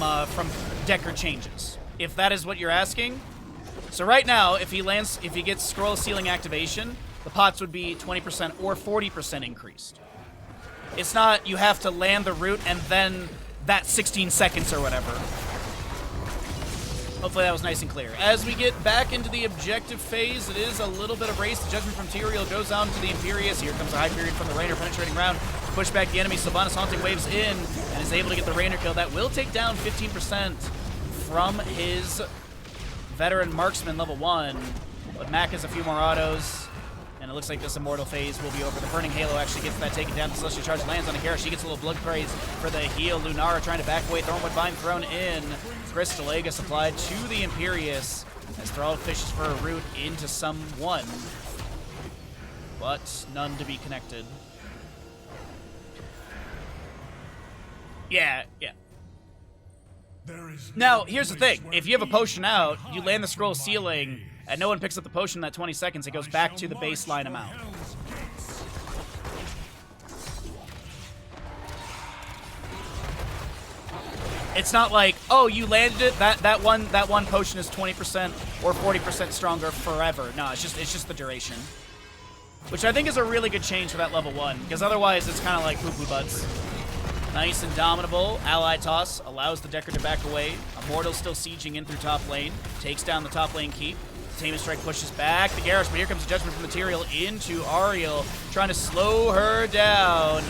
Deckard changes, if that is what you're asking. So right now, if he gets Scroll Ceiling activation, the pots would be 20% or 40% increased. It's not you have to land the root and then that 16 seconds or whatever. Hopefully that was nice and clear. As we get back into the objective phase, it is a little bit of race. The Judgment from Tyrael goes on to the Imperius. Here comes the Hyperion from the Raynor penetrating round to push back the enemy. Sylvanas Haunting waves in and is able to get the Raynor kill. That will take down 15% from his veteran marksman level 1. But Mac has a few more autos. And it looks like this Immortal phase will be over. The Burning Halo actually gets that taken down. The Celestial Charge lands on Hogger. She gets a little Blood Praise for the heal. Lunara trying to back away. Thornwood Vine thrown in. Crystal Egg applied to the Imperious as Thrall fishes for a root into someone. But none to be connected. Yeah. Now, here's the thing. If you have a potion out, you land the scroll ceiling, and no one picks up the potion in that 20 seconds, it goes back to the baseline amount. It's not like, oh, you landed it, that one potion is 20% or 40% stronger forever. No, it's just the duration. Which I think is a really good change for that level 1, because otherwise it's kind of like poo-poo butts. Nice and dominable. Ally toss allows the Decker to back away. Immortal still sieging in through top lane. Takes down the top lane keep. Tamer Strike pushes back the Garrosh, but here comes the Judgment from Material into Ariel, trying to slow her down.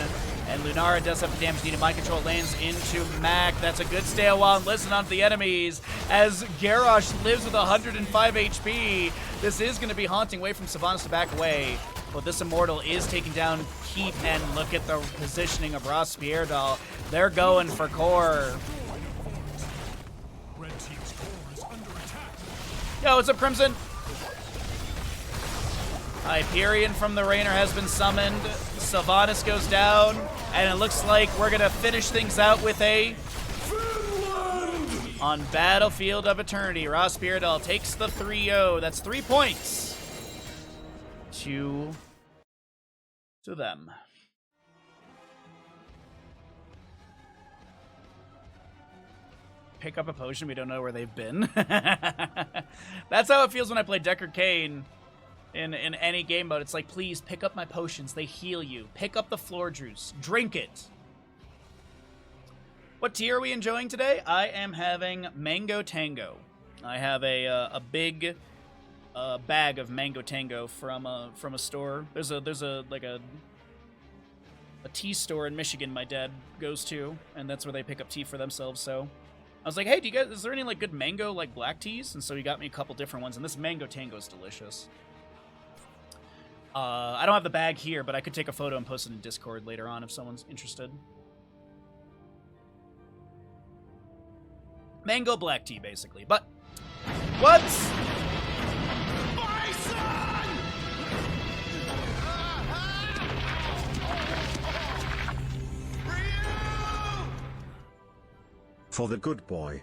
And Lunara does have the damage needed. Mind Control lands into Mac. That's a good stay a while and listen on to the enemies. As Garrosh lives with 105 HP, this is going to be haunting way from Sylvanas to back away. But this Immortal is taking down Keep, and look at the positioning of RossPierrDoll. They're going for core. Red team's core is under attack. Yo, what's up, Crimson? Hyperion from the Rainer has been summoned. Sylvanas goes down, and it looks like we're gonna finish things out with a on Battlefield of Eternity. RossPierrDoll takes the 3-0. That's 3 points to them. Pick up a potion, we don't know where they've been. That's how it feels when I play Deckard Cain in any game mode. It's like, please pick up my potions, they heal you. Pick up the floor juice, drink it. What tea are we enjoying today? I am having Mango Tango. I have a big bag of Mango Tango from a store. There's a tea store in Michigan my dad goes to, and that's where they pick up tea for themselves. So I was like, hey, is there any like good mango like black teas? And so he got me a couple different ones, and this Mango Tango is delicious. I don't have the bag here, but I could take a photo and post it in Discord later on if someone's interested. Mango black tea, basically. But what's For the good boy.